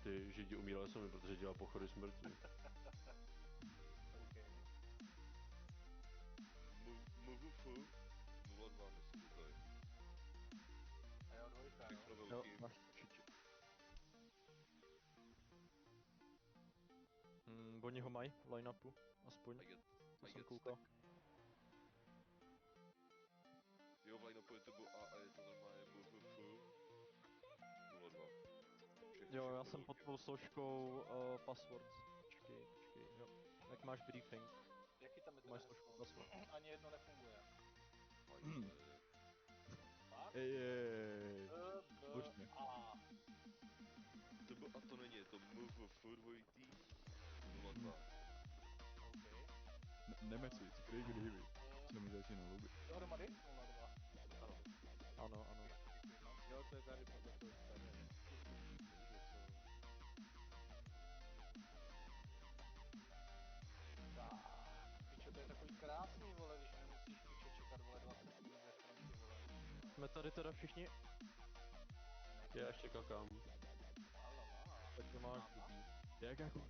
ty židi umírali sami, protože dělal pochody smrti. Okay. MVF 02, myslím, že to je. A jo, dvojka, Všechno jo. velký. Jo, máš určitě. Oni ho mají v line-upu, aspoň. To jsem koukal. Jo, v line-upu je to A je to normálně MVF 02. Jo, já jsem pod tou složkou passwords. Počkej, jo. Jak máš briefing? Jaký tam je ten Máš složku password. Ani jedno nefunguje. Fakt? Ej. Slušně. A to není, je to MVF 02. Okay. Nemeci, Craig Davy. Co mi začíná lubit. Dohromady? 02. Ano. Jo, to je tady podle toho staré. Pičo, to je takový krásný, vole, když nemusíš pičo čekat, vole, 20 minut ve frontě, vole. Jsme tady teda všichni? Já ještě kakám. Tak to máš blbý. Jak jako...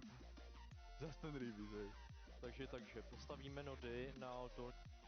Zas ten revize. Takže postavíme nody na dolní.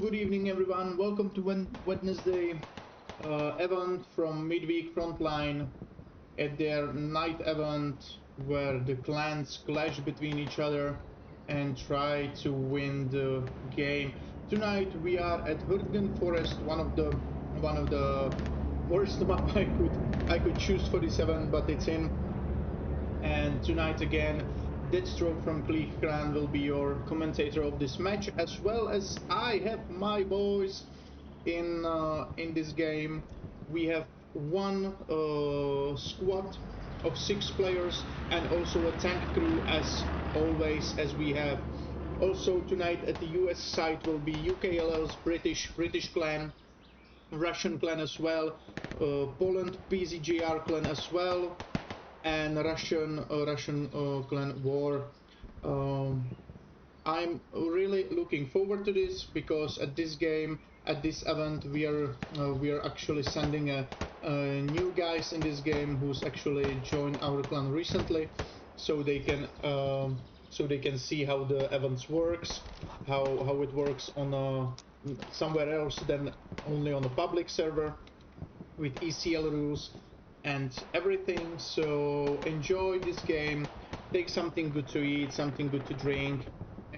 good evening everyone. Welcome to Wednesday event from Midweek Frontline at their night event where the clans clash between each other and try to win the game. Tonight we are at Hurtgen Forest, one of the worst map I could choose for this event, but it's in. And tonight again, Deathstroke from CZDeathstrokeCZ clan will be your commentator of this match, as well as I have my boys in this game. We have one squad of 6 players and also a tank crew as always, as we have. Also tonight at the US side will be UKLL's British clan, Russian clan as well, Poland PZGR clan as well, and Russian clan war. I'm really looking forward to this because at this event we are actually sending new guys in this game who's actually joined our clan recently, so they can see how the events works, how it works on somewhere else than only on a public server with ECL rules and everything. So enjoy this game, take something good to eat, something good to drink,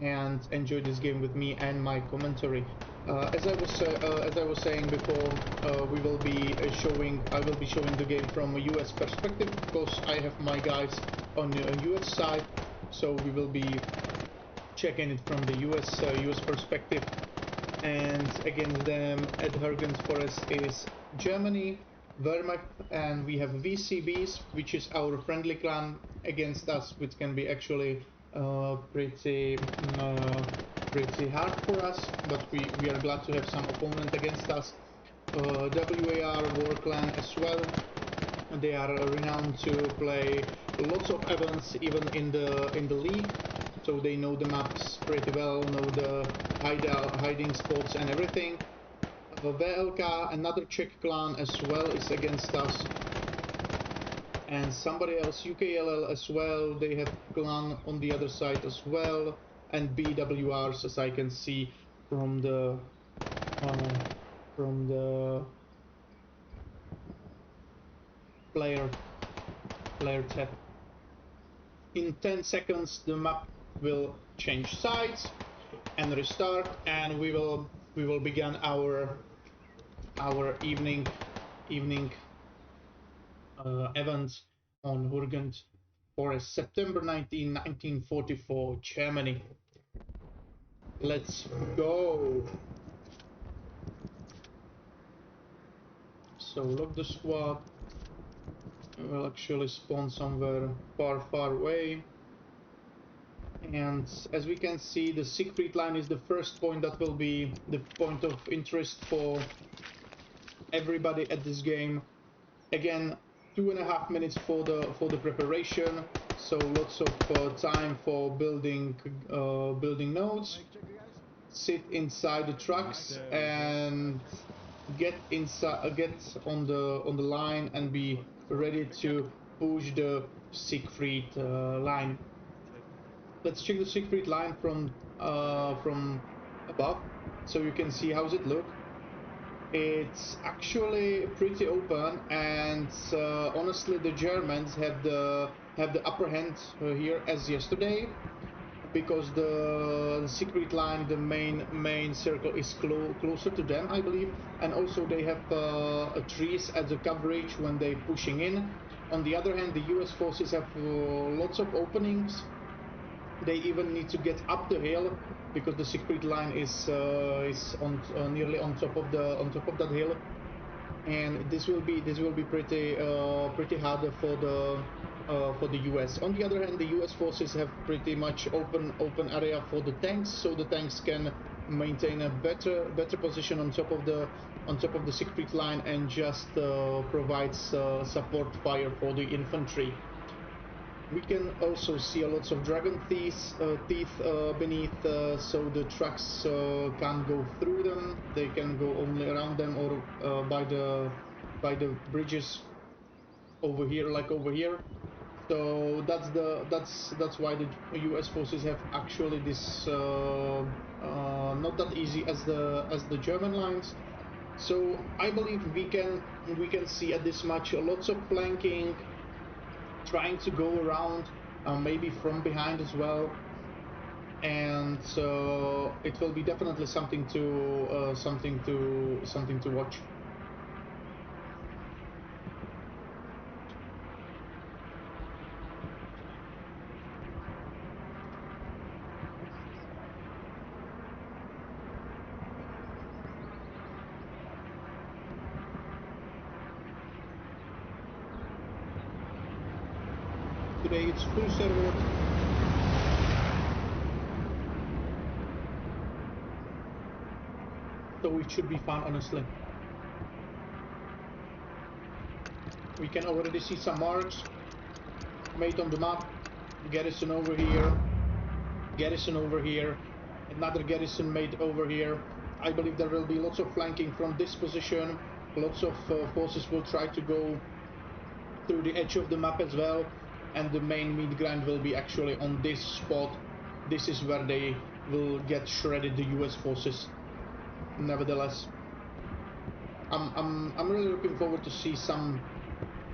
and enjoy this game with me and my commentary. As I was saying before, I will be showing the game from a US perspective because I have my guys on the US side, so we will be checking it from the US perspective. And against them at Hurtgen Forest is Germany, Wehrmacht, and we have VCBs, which is our friendly clan against us, which can be actually pretty hard for us, but we are glad to have some opponent against us. WAR War Clan as well. They are renowned to play lots of events, even in the league, so they know the maps pretty well, know the hiding spots and everything. VLK, another Czech clan as well, is against us, and somebody else, UKLL as well, they have clan on the other side as well, and BWRs, as I can see from the player tab. In 10 seconds the map will change sides and restart, and we will begin our evening event on Hurtgen Forest, September 19, 1944, Germany. Let's go. So lock the squad. We'll actually spawn somewhere far away. And as we can see, the Siegfried line is the first point that will be the point of interest for everybody at this game. Again, 2.5 minutes for the preparation, so lots of time for building nodes. Sit inside the trucks and get on the line and be ready to push the Siegfried line. Let's check the Siegfried line from above, so you can see how's it look. It's actually pretty open, and honestly, the Germans have the upper hand here as yesterday, because the Siegfried line, the main circle, is closer to them, I believe, and also they have trees as a coverage when they're pushing in. On the other hand, the US forces have lots of openings. They even need to get up the hill because the Siegfried line is on nearly on top of that hill, and this will be pretty hard for the US. On the other hand, the US forces have pretty much open area for the tanks, so the tanks can maintain a better position on top of the Siegfried line and just provides support fire for the infantry. We can also see a lot of dragon teeth beneath, so the trucks can't go through them. They can go only around them or by the bridges over here, like over here. So that's why the U.S. forces have actually this not that easy as the German lines. So I believe we can see at this match lots of flanking, trying to go around, maybe from behind as well, and it will be definitely something to watch. Today it's full server. So it should be fun, honestly. We can already see some marks made on the map. Garrison over here. Garrison over here. Another garrison made over here. I believe there will be lots of flanking from this position. Lots of forces will try to go through the edge of the map as well. And the main meat grind will be actually on this spot. This is where they will get shredded, the US forces. Nevertheless, I'm really looking forward to see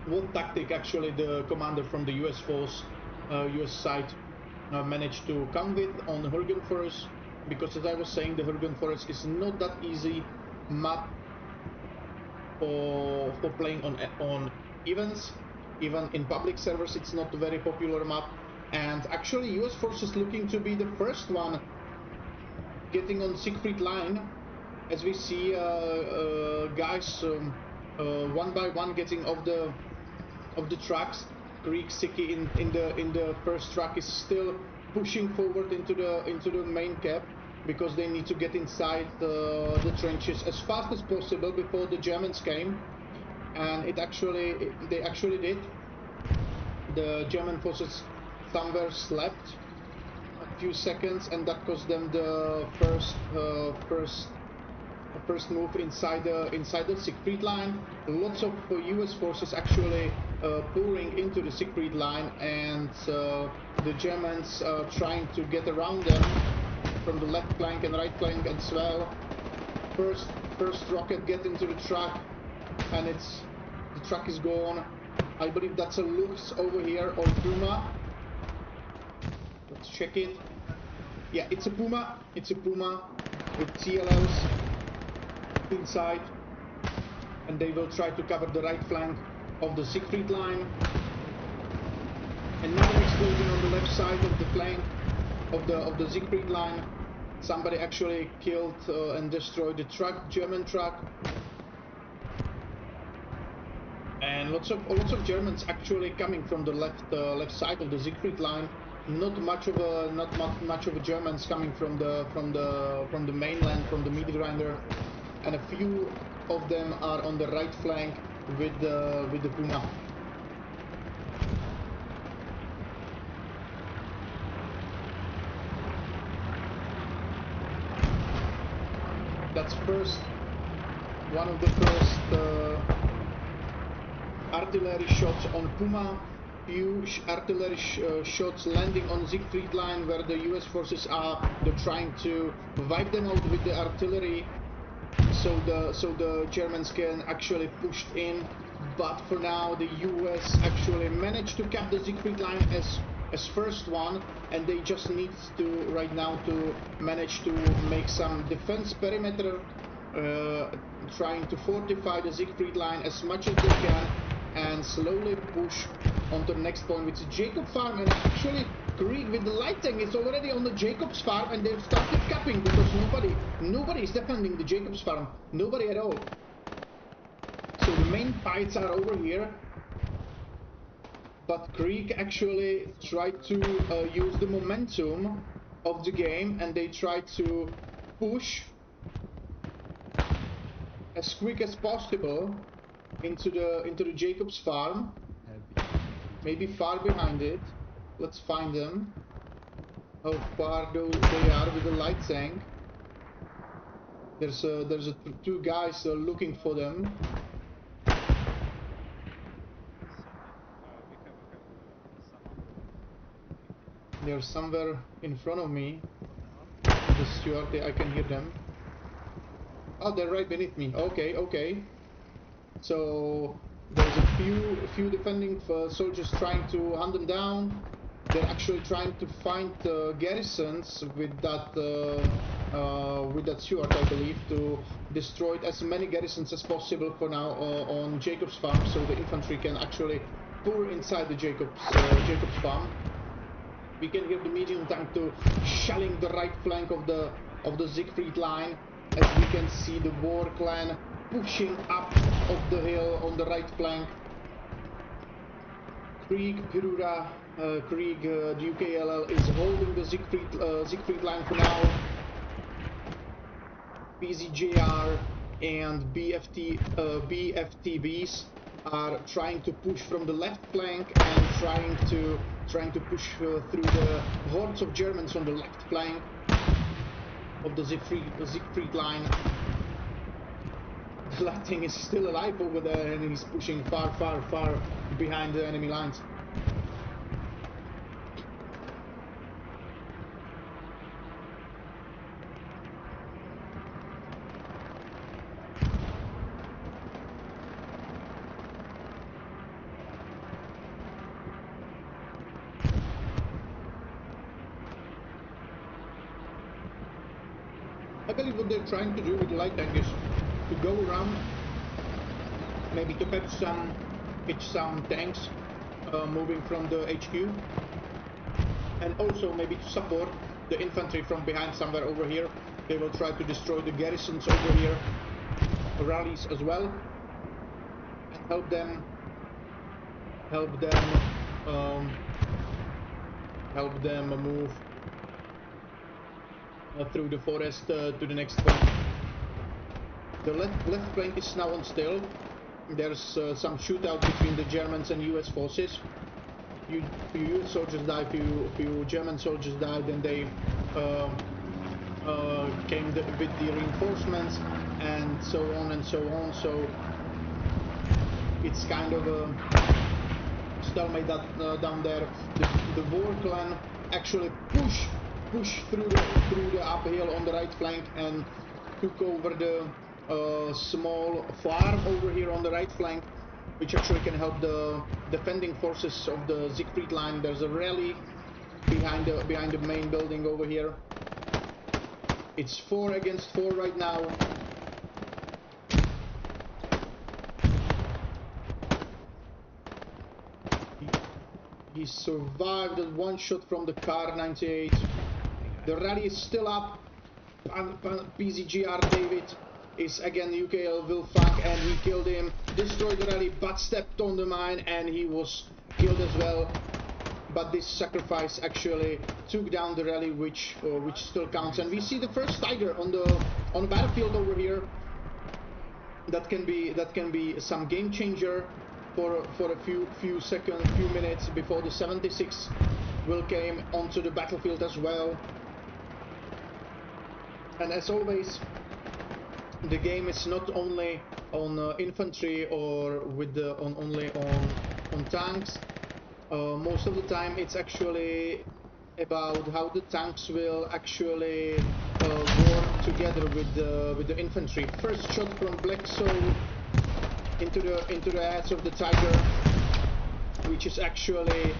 what tactic actually the commander from the US force, US side, managed to come with on Hurgen Forest, because as I was saying, the Hurgen Forest is not that easy map for playing on events. Even in public servers, it's not a very popular map. And actually, US forces looking to be the first one getting on Siegfried Line, as we see guys one by one getting off the tracks. Greek Siki in the first track is still pushing forward into the main cap, because they need to get inside the trenches as fast as possible before the Germans came, and they actually did. The German forces somewhere slept a few seconds, and that cost them the first move inside the Siegfried line. Lots of US forces actually pouring into the Siegfried line, and the Germans trying to get around them from the left flank and right flank as well. First rocket get into the truck, and the truck is gone. I believe that's a Lux over here, or Puma. Let's check it. Yeah, it's a Puma. It's a Puma with TLLs inside, and they will try to cover the right flank of the Siegfried line. Another explosion on the left side of the flank of the Siegfried line. Somebody actually killed and destroyed the truck, German truck. And lots of Germans actually coming from the left side of the Siegfried line. Not much of a Germans coming from the mainland, from the meat grinder, and a few of them are on the right flank with the Puma. That's one of the first artillery shots on Puma. Few artillery shots landing on Siegfried line, where the US forces they're trying to wipe them out with the artillery, so the Germans can actually push in. But for now, the US actually managed to cap the Siegfried line as first one, and they just need to right now to manage to make some defense perimeter, trying to fortify the Siegfried line as much as they can, and slowly push on to the next point, which is Jacob Farm. And actually Greek with the light tank is already on the Jacob's Farm, and they've started capping, because nobody is defending the Jacob's Farm, nobody at all. So the main fights are over here, but Greek actually tried to use the momentum of the game, and they tried to push as quick as possible into the Jacob's Farm. Maybe far behind it. Let's find them. How far they are with the light tank. There's two guys looking for them. They're somewhere in front of me. The Stuart, I can hear them. Oh, they're right beneath me. Okay, okay. So there's a few defending soldiers trying to hunt them down. They're actually trying to find garrisons with that Stuart, I believe, to destroy as many garrisons as possible for now on Jacob's farm, so the infantry can actually pour inside the Jacob's farm. We can hear the medium tank to shelling the right flank of the Siegfried line, as we can see the War Clan pushing up of the hill on the right flank. Krieg, Pirura, Krieg, the UKLL is holding the Siegfried line for now. PZJR and BFTBs are trying to push from the left flank and trying to push through the hordes of Germans on the left flank of the Siegfried line. The Lighting is still alive over there, and he's pushing far behind the enemy lines. I believe what they're trying to do with the light tank is to go around, maybe to pitch some tanks moving from the HQ, and also maybe to support the infantry from behind somewhere over here. They will try to destroy the garrisons over here, rallies as well, and help them move through the forest to the next point. The left flank is now on still. There's some shootout between the Germans and US forces. Few US soldiers died, few German soldiers died, and they came with the reinforcements and so on and so on. So it's kind of a stalemate down there. The War Clan actually push through the uphill on the right flank and took over the small farm over here on the right flank, which actually can help the defending forces of the Siegfried line. There's a rally behind the main building over here. It's 4 against 4 right now. He survived a one shot from the Kar 98. The rally is still up. PZGR David is again UKL Wilfang, and he killed him, destroyed the rally, but stepped on the mine and he was killed as well. But this sacrifice actually took down the rally, which still counts. And we see the first Tiger on the battlefield over here. That can be some game changer for a few seconds, few minutes before the 76 will came onto the battlefield as well. And as always, the game is not only on infantry or only on tanks. Most of the time it's actually about how the tanks will actually work together with the infantry. First shot from Black Soul into the head of the Tiger, which is actually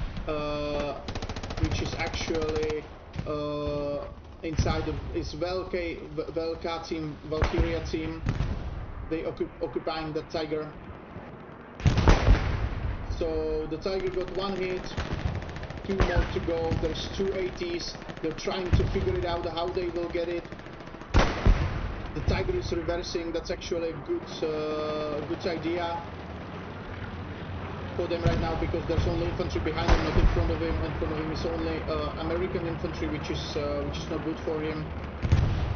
inside of is Velka team, Valkyria team. They occupying the Tiger. So the Tiger got one hit, 2 more to go. There's 2 ATs. They're trying to figure it out how they will get it. The Tiger is reversing. That's actually a good idea for them right now, because there's only infantry behind him, not in front of him. In front of him is only American infantry, which is not good for him.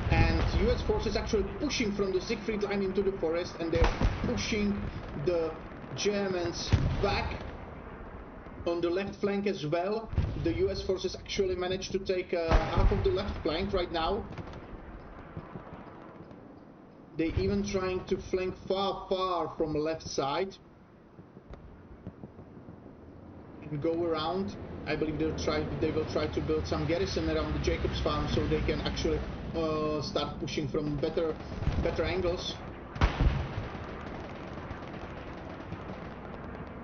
And US forces actually pushing from the Siegfried line into the forest, and they're pushing the Germans back on the left flank as well. The US forces actually managed to take half of the left flank right now. They even trying to flank far from the left side and go around I believe they will try to build some garrison around the Jacob's farm so they can actually start pushing from better angles.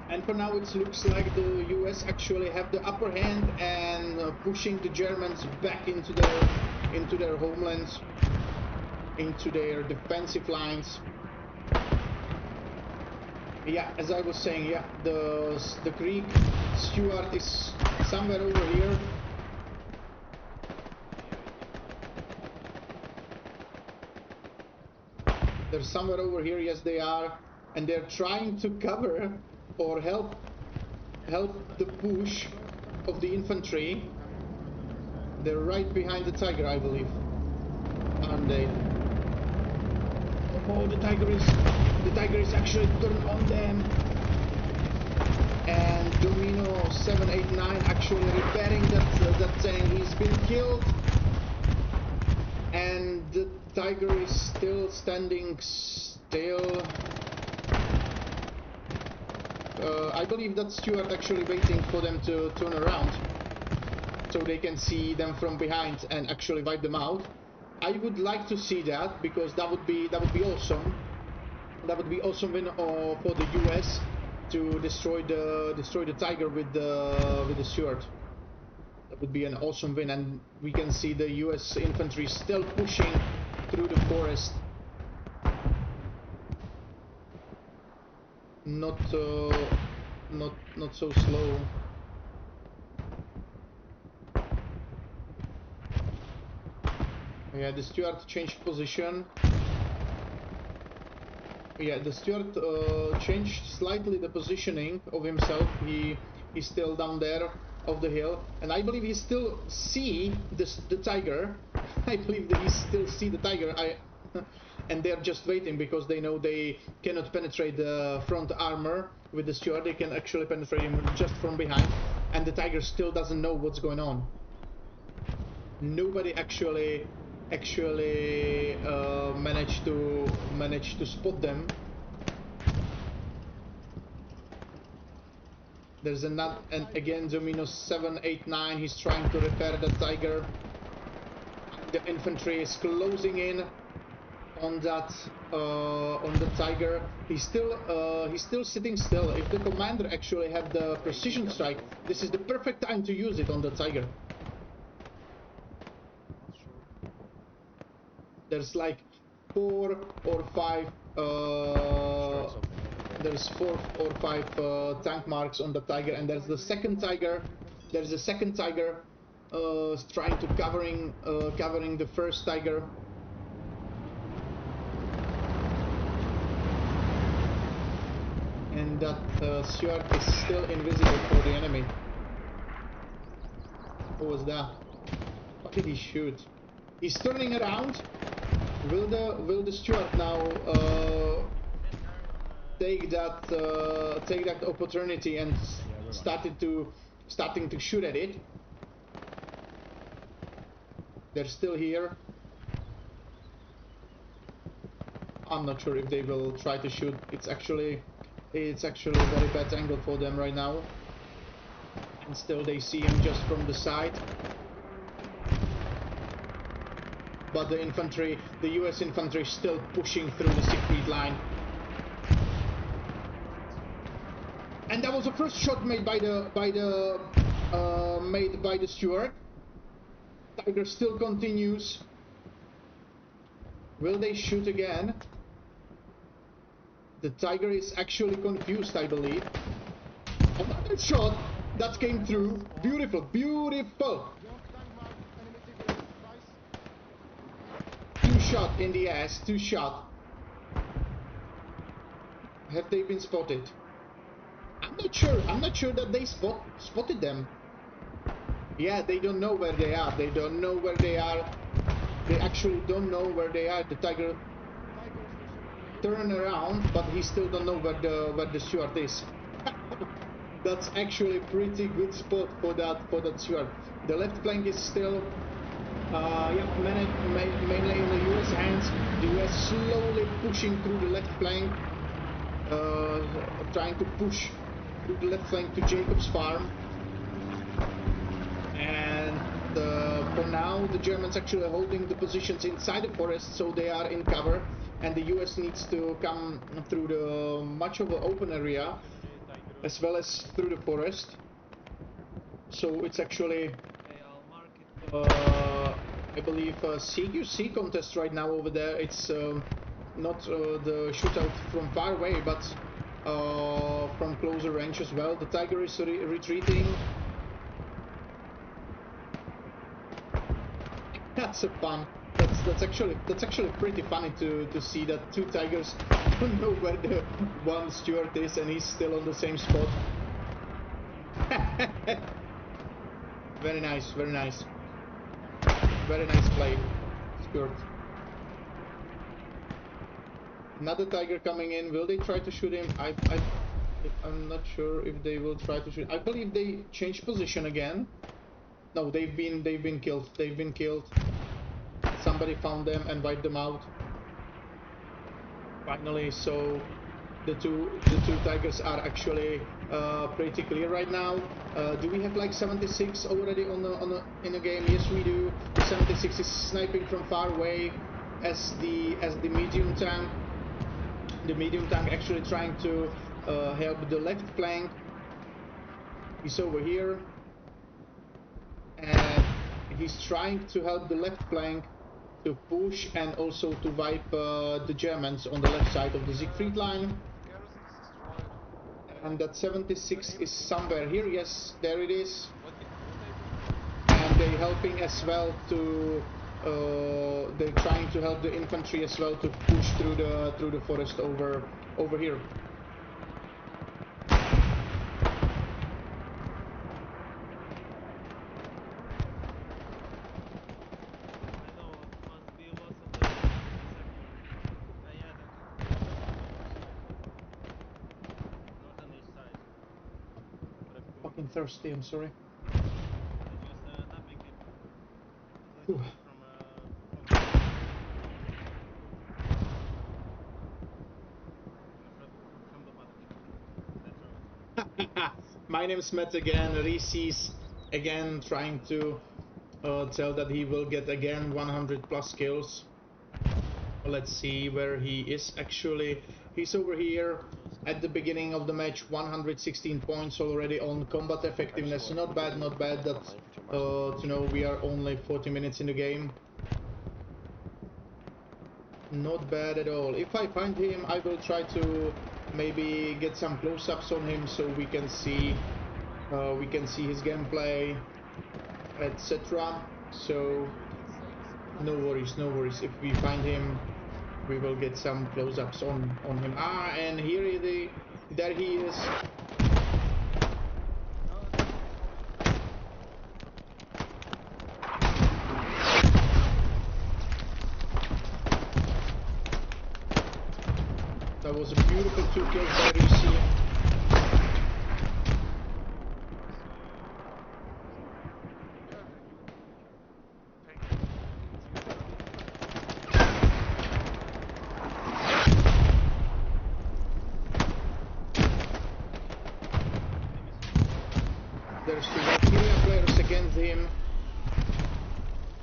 And for now it looks like the US actually have the upper hand and pushing the Germans back into their homelands, into their defensive lines. Yeah, as I was saying, yeah, the Greek Stuart is somewhere over here. They're somewhere over here, yes they are, and they're trying to cover or help the push of the infantry. They're right behind the Tiger, I believe, aren't they? Oh, the Tiger is actually turned on them, and Domino 789 actually repairing that tank. He's been killed, and the Tiger is still standing still. I believe that Stuart actually waiting for them to turn around so they can see them from behind and actually wipe them out. I would like to see that, because that would be awesome. That would be awesome win for the US to destroy the Tiger with the Stuart. That would be an awesome win, and we can see the US infantry still pushing through the forest. Not so slow. Yeah, the Stuart changed position. Yeah, the Stuart changed slightly the positioning of himself. He's still down there of the hill, and I believe he still see the Tiger. I believe that he still see the Tiger. And they're just waiting because they know they cannot penetrate the front armor with the Stuart. They can actually penetrate him just from behind, and the Tiger still doesn't know what's going on. Nobody actually managed to spot them. There's another, and again Domino 789. He's trying to repair the Tiger. The infantry is closing in on the Tiger. He's still sitting still. If the commander actually have the precision strike, this is the perfect time to use it on the Tiger. There's like 4 or 5 there's 4 or 5 tank marks on the Tiger, and there's the second Tiger. There's a second Tiger trying to covering the first Tiger. And that Stuart is still invisible for the enemy. What was that? What did he shoot? He's turning around. Will the Stuart now take that opportunity and starting to shoot at it? They're still here. I'm not sure if they will try to shoot. It's actually a very bad angle for them right now, and still they see him just from the side. But the infantry, the US infantry, is still pushing through the Siegfried line. And that was the first shot made by the Stuart. Tiger still continues. Will they shoot again? The Tiger is actually confused, I believe. Another shot that came through. Beautiful, beautiful. 2 shot in the ass, 2 shot. Have they been spotted? I'm not sure that they spotted them. Yeah, they don't know where they are. They don't know where they are. They actually don't know where they are. The Tiger turn around, but he still don't know where the Stuart is. That's actually a pretty good spot for that Stuart. The left flank is still mainly in the US hands. The US slowly pushing through the left flank, trying to push through the left flank to Jacob's farm. And for now, the Germans actually holding the positions inside the forest, so they are in cover. And the US needs to come through the much of an open area, as well as through the forest. So it's actually, I believe, a CQC contest right now over there. It's not the shootout from far away, but from closer range as well. The Tiger is retreating. That's a fun. That's actually pretty funny to see that two Tigers don't know where the one Stuart is, and he's still on the same spot. Very nice, very nice. Very nice play, Stuart. Another Tiger coming in. Will they try to shoot him? I'm not sure if they will try to shoot. I believe they changed position again. No, they've been killed. They've been killed. Somebody found them and wiped them out. Finally, so the two Tigers are actually pretty clear right now. Do we have like 76 already in a game? Yes, we do. 76 is sniping from far away as the medium tank. The medium tank actually trying to help the left flank. He's over here, and he's trying to help the left flank to push and also to wipe the Germans on the left side of the Siegfried line. And that 76 is somewhere here. Yes, there it is. And they're helping as well to they're trying to help the infantry as well to push through the forest over here. Fucking thirsty, I'm sorry. Ooh. My name's Matt again. Reese's again trying to tell that he will get again 100 plus kills. Let's see where he is actually. He's over here at the beginning of the match. 116 points already on combat effectiveness. Not bad, not bad. That to know we are only 40 minutes in the game. Not bad at all. If I find him, I will try to maybe get some close-ups on him so we can see his gameplay, etc. So no worries, no worries. If we find him, we will get some close-ups on him. Ah, and there he is. That was a beautiful 2 kills by Rishi. There's 2 Valkyria players against him.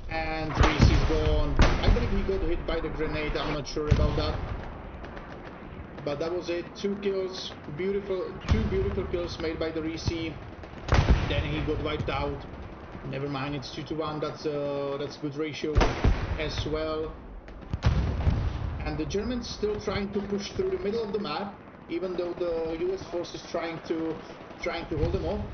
And Rishi's gone. I believe he got hit by the grenade, I'm not sure about that. But that was it. 2 kills, two beautiful kills made by the Rishi. Then he got wiped out. Never mind, it's 2-1. That's good ratio as well. And the Germans still trying to push through the middle of the map, even though the US force is trying to hold them off.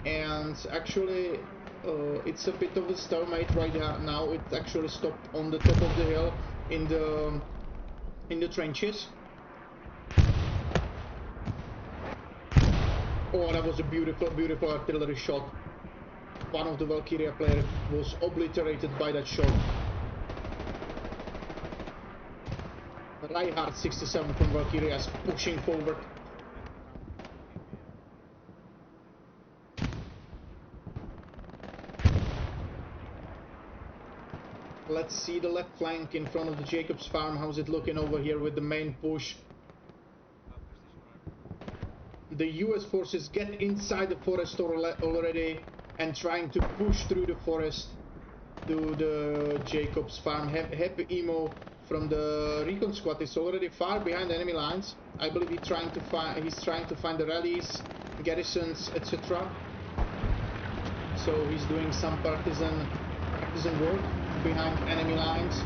And actually, it's a bit of a stalemate right now. It actually stopped on the top of the hill in the trenches. Oh, that was a beautiful, beautiful artillery shot. One of the Valkyria players was obliterated by that shot. Reinhardt 67 from Valkyria is pushing forward. Let's see the left flank in front of the Jacobs farm. How's it looking over here with the main push? The US forces get inside the forest already. and trying to push through the forest to the Jacob's farm. Happy Emo from the recon squad is already far behind enemy lines. I believe he's trying to find the rallies, garrisons, etc. So he's doing some partisan work behind enemy lines.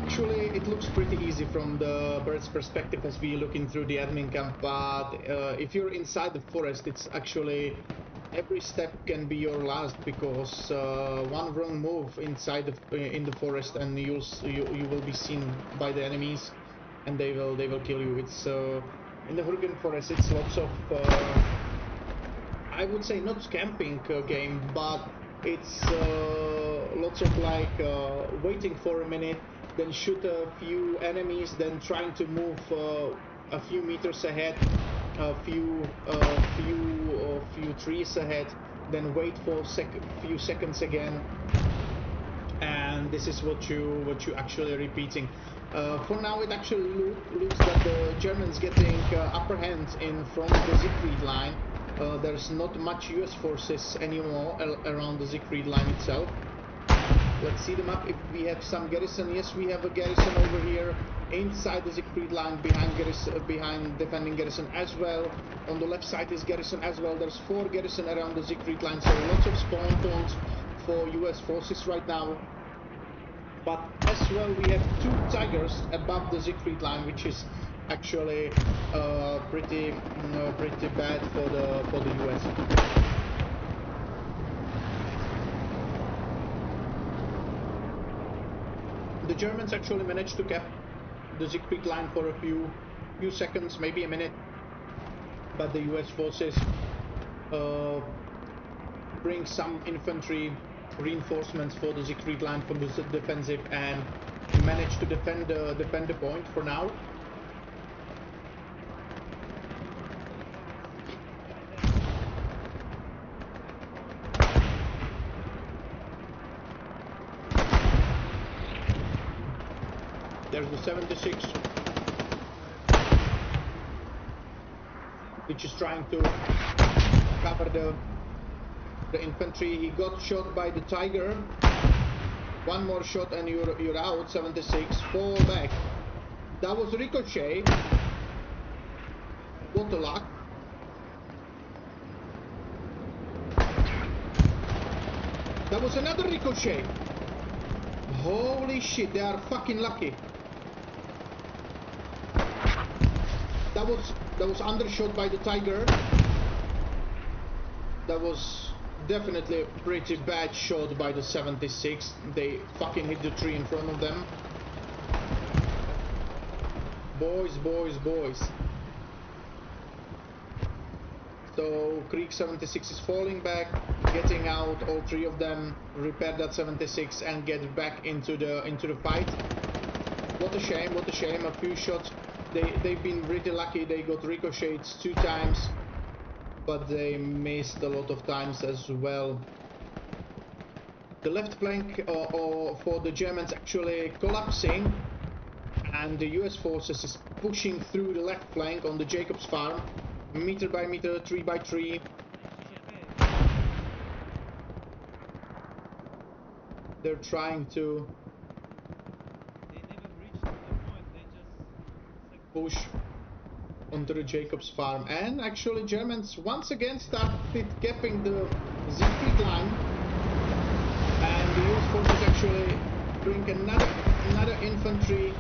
Actually, it looks pretty easy from the bird's perspective as we looking through the admin camp, but if you're inside the forest, it's actually every step can be your last, because one wrong move inside in the forest and you will be seen by the enemies, and they will kill you. It's in the Hurricane Forest. It's lots of I would say not camping game, but it's lots of like waiting for a minute, then shoot a few enemies, then trying to move a few meters ahead, a few trees ahead, then wait for few seconds again, and this is what you actually repeating. For now, it actually looks that the Germans getting upper hand in front of the Siegfried line. There's not much US forces anymore around the Siegfried line itself. Let's see the map if we have some garrison. Yes, we have a garrison over here inside the Siegfried line, behind defending garrison as well. On the left side is garrison as well. There's 4 garrison around the Siegfried line, so lots of spawn points for US forces right now. But as well, we have 2 Tigers above the Siegfried line, which is actually pretty bad for the US. The Germans actually managed to cap the Siegfried line for a few seconds, maybe a minute, but the US forces bring some infantry reinforcements for the Siegfried line from the defensive and manage to defend the point for now. There's the 76, which is trying to cover the infantry. He got shot by the Tiger. One more shot and you're out. 76, fall back. That was ricochet. What a luck. That was another ricochet. Holy shit, they are fucking lucky. That was undershot by the Tiger. That was definitely a pretty bad shot by the 76. They fucking hit the tree in front of them. Boys. So Krieg 76 is falling back, getting out all 3 of them, repair that 76 and get back into the fight. What a shame, a few shots. They've been really lucky. They got ricochets 2 times, but they missed a lot of times as well. The left flank for the Germans actually collapsing, and the US forces is pushing through the left flank on the Jacob's farm, meter by meter, 3 by 3. They're trying to push onto the Jacob's farm, and actually Germans once again started capping the Siegfried line, and the US forces actually bring another infantry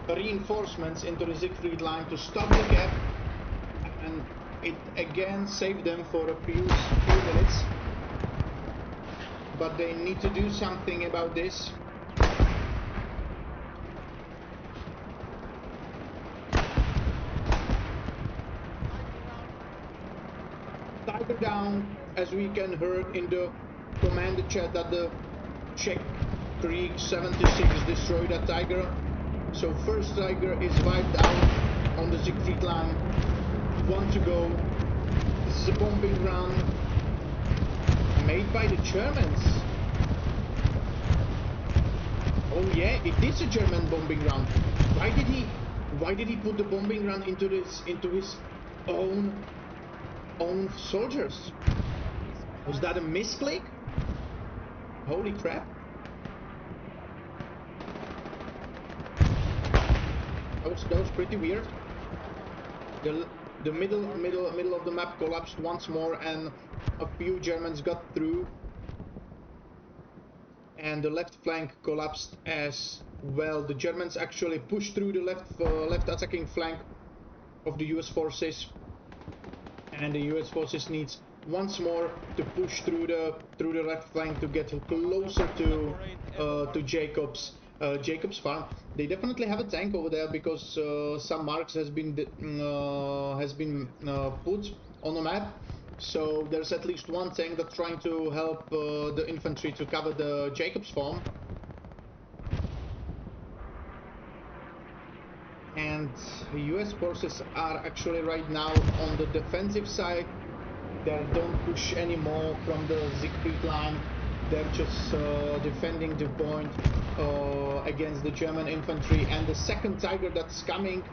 reinforcements into the Siegfried line to stop the cap, and it again saved them for a few minutes, but they need to do something about this. Tiger down, as we can hear in the command chat that the Czech Krieg 76 destroyed a Tiger. So first Tiger is wiped out on the Siegfried line. 1 to go. This is a bombing run made by the Germans. Oh yeah, it is a German bombing run. Why did he put the bombing run into his own soldiers? Was that a misclick? Holy crap! That was pretty weird. The middle of the map collapsed once more, and a few Germans got through, and the left flank collapsed as well. The Germans actually pushed through the left attacking flank of the US forces, and the US forces needs once more to push through the left flank to get closer to Jacob's farm. They definitely have a tank over there because some marks has been put on the map. So there's at least one tank that's trying to help the infantry to cover the Jacob's farm. And the US forces are actually right now on the defensive side. They don't push anymore from the Siegfried line. They're just defending the point against the German infantry and the second Tiger that's coming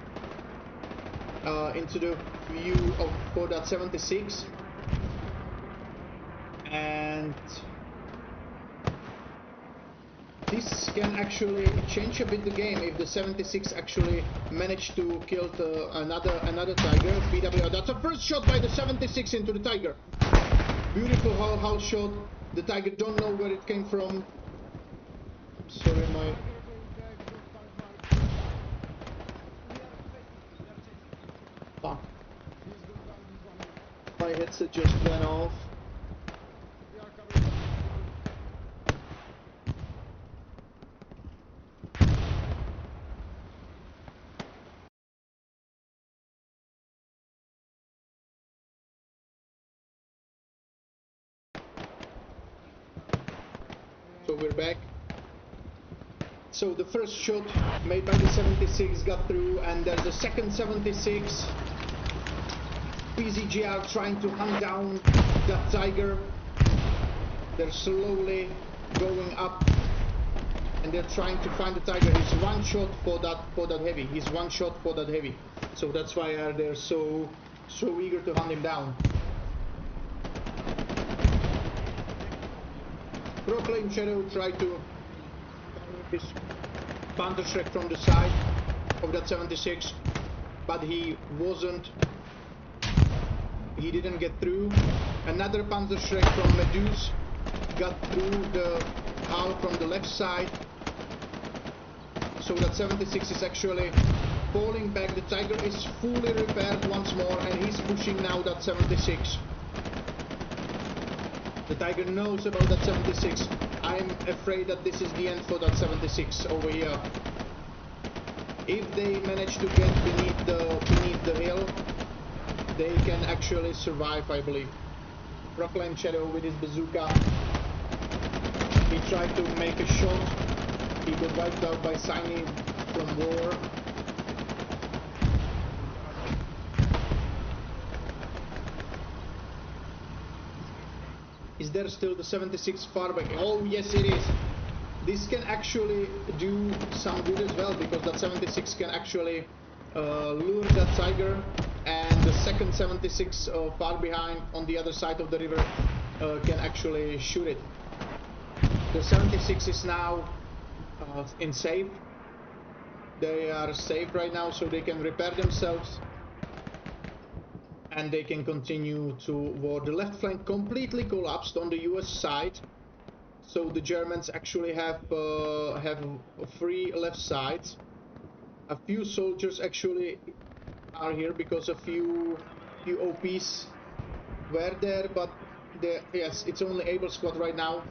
into the view of 4.76. And this can actually change a bit the game if the 76 actually managed to kill another Tiger. PW, that's a first shot by the 76 into the Tiger. Beautiful hull shot. The Tiger don't know where it came from. Sorry, my... Fuck. My headset just went off. So we're back. So the first shot made by the 76 got through, and there's a second 76. PZGR trying to hunt down that Tiger. They're slowly going up, and they're trying to find the Tiger. He's one shot for that heavy. He's one shot for that heavy. So that's why they're so eager to hunt him down. Proclaim Shadow tried to his Panzerschreck from the side of that 76, but he didn't get through. Another Panzerschreck from Meduse got through the hull from the left side, so that 76 is actually falling back. The Tiger is fully repaired once more, and he's pushing now that 76. The Tiger knows about that 76. I'm afraid that this is the end for that 76 over here. If they manage to get beneath the hill, they can actually survive, I believe. Proclaim Shadow with his bazooka. He tried to make a shot. He got wiped out by Siny from war. Is there still the 76 far back? Oh yes, it is. This can actually do some good as well, because that 76 can actually lure that Tiger, and the second 76 far behind on the other side of the river can actually shoot it. The 76 is now in safe. They are safe right now, so they can repair themselves. And they can continue to war. The left flank completely collapsed on the US side, so the Germans actually have free left sides. A few soldiers actually are here because a few OPs were there, but yes, it's only Able Squad right now.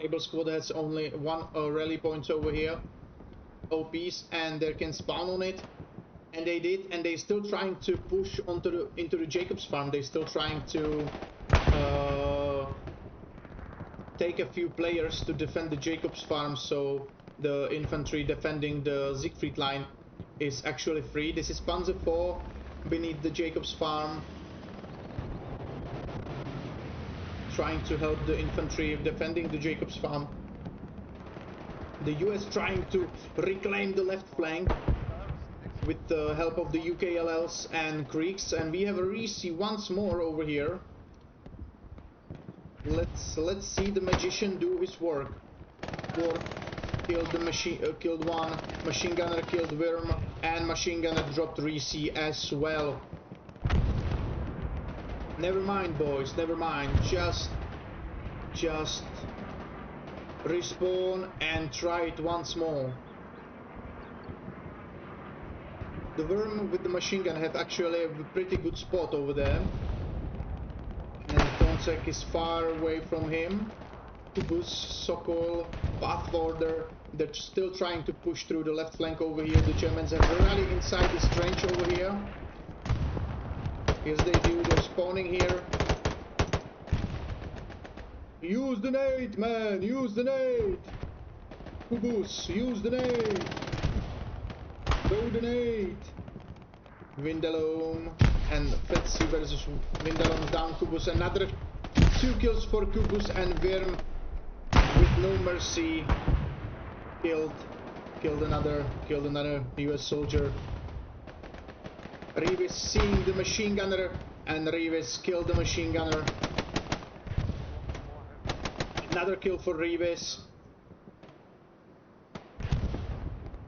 Able Squad has only one rally points over here, OPs, and they can spawn on it. And they did, and they're still trying to push into the Jacob's farm. They're still trying to take a few players to defend the Jacob's farm, so the infantry defending the Siegfried line is actually free. This is Panzer IV beneath the Jacob's farm, trying to help the infantry defending the Jacob's farm. The US trying to reclaim the left flank. with the help of the UKLLs and Greeks, and we have a Reese once more over here. Let's see the magician do his work. Killed one, machine gunner killed Worm, and machine gunner dropped Reese as well. Never mind, boys, never mind. Just respawn and try it once more. The Worm with the machine gun have actually a pretty good spot over there. And Tonsek is far away from him. Kubus, Sokol, Pathfinder, they're still trying to push through the left flank over here. The Germans have a rally inside this trench over here. Yes, they do. They're spawning here. Use the nade, man! Use the nade! Kubus, use the nade! Throw the nade! Vindalone and Fetsi versus Vindalone down Kubus. Another 2 kills for Kubus, and Worm with no mercy killed another US soldier. Reeves seeing the machine gunner, and Reeves killed the machine gunner. Another kill for Reeves.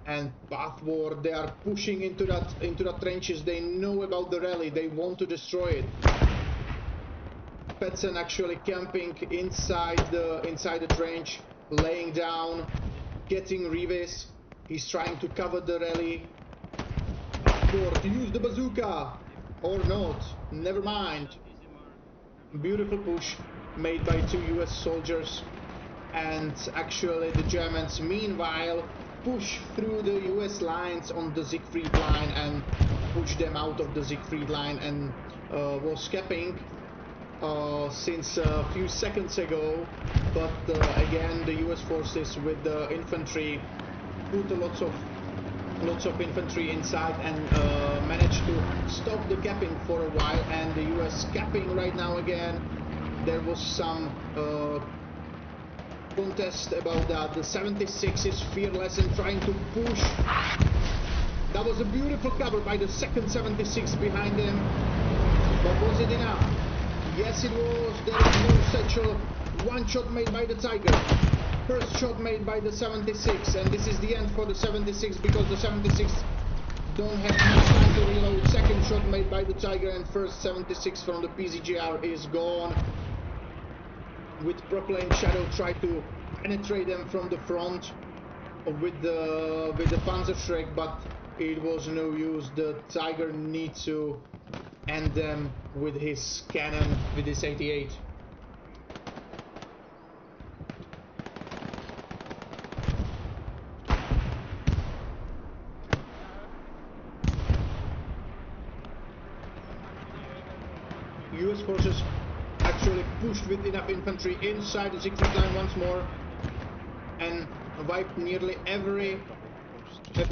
And Path War, they are pushing into the trenches. They know about the rally. They want to destroy it. Petsen actually camping inside the trench, laying down, getting Reeves. He's trying to cover the rally. Or to use the bazooka or not. Never mind. Beautiful push made by 2 US soldiers, and actually the Germans meanwhile push through the US lines on the Siegfried line and push them out of the Siegfried line, and was capping since a few seconds ago, but again the US forces with the infantry put lots of infantry inside and managed to stop the capping for a while, and the US capping right now again. There was some contest about that. The 76 is fearless and trying to push. That was a beautiful cover by the second 76 behind him, but was it enough? Yes, it was. There is no satchel. One shot made by the Tiger. First shot made by the 76, and this is the end for the 76 because the 76 don't have much time to reload. Second shot made by the Tiger, and first 76 from the PZGR is gone. With Proclaimed Shadow try to penetrate them from the front with the Panzerschreck, but it was no use. The Tiger needs to end them with his cannon, with his 88. US forces actually pushed with enough infantry inside the Siegfried line once more and wiped nearly every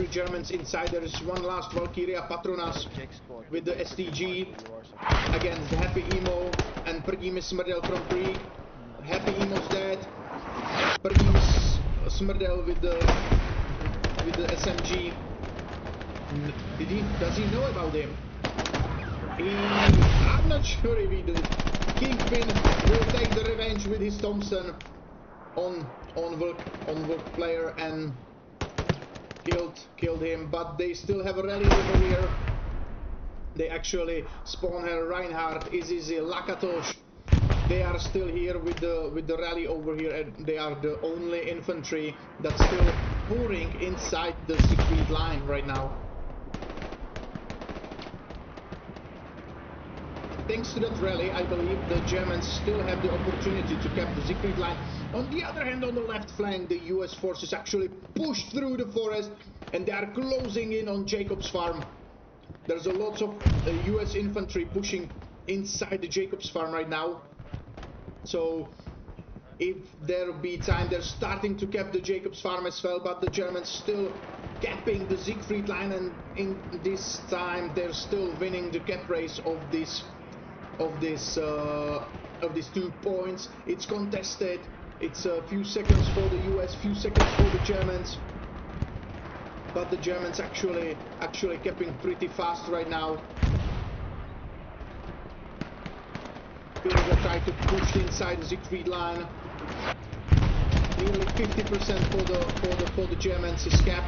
German's inside. There is one last Valkyria Patronas with the STG against the Happy Emo and Prgim Smrdel from Krieg. Happy Emo's dead. Prgim Smrdel with the SMG. Does he know about him? I'm not sure if he did. Kingpin will take the revenge with his Thompson on Vulk player and killed him, but they still have a rally over here. They actually spawn her Reinhardt, Izizi, Lakatosh. They are still here with the rally over here, and they are the only infantry that's still pouring inside the Siegfried line right now. Thanks to that rally, I believe the Germans still have the opportunity to cap the Siegfried line. On the other hand, on the left flank, the US forces actually pushed through the forest and they are closing in on Jacob's farm. There's a lot of US infantry pushing inside the Jacob's farm right now. So if there'll be time, they're starting to cap the Jacob's farm as well, but the Germans still capping the Siegfried line, and in this time they're still winning the cap race of these 2 points. It's contested. It's a few seconds for the US, few seconds for the Germans. but the Germans actually capping pretty fast right now. Pilger try to push inside the Siegfried line. Nearly 50% for the Germans is capped.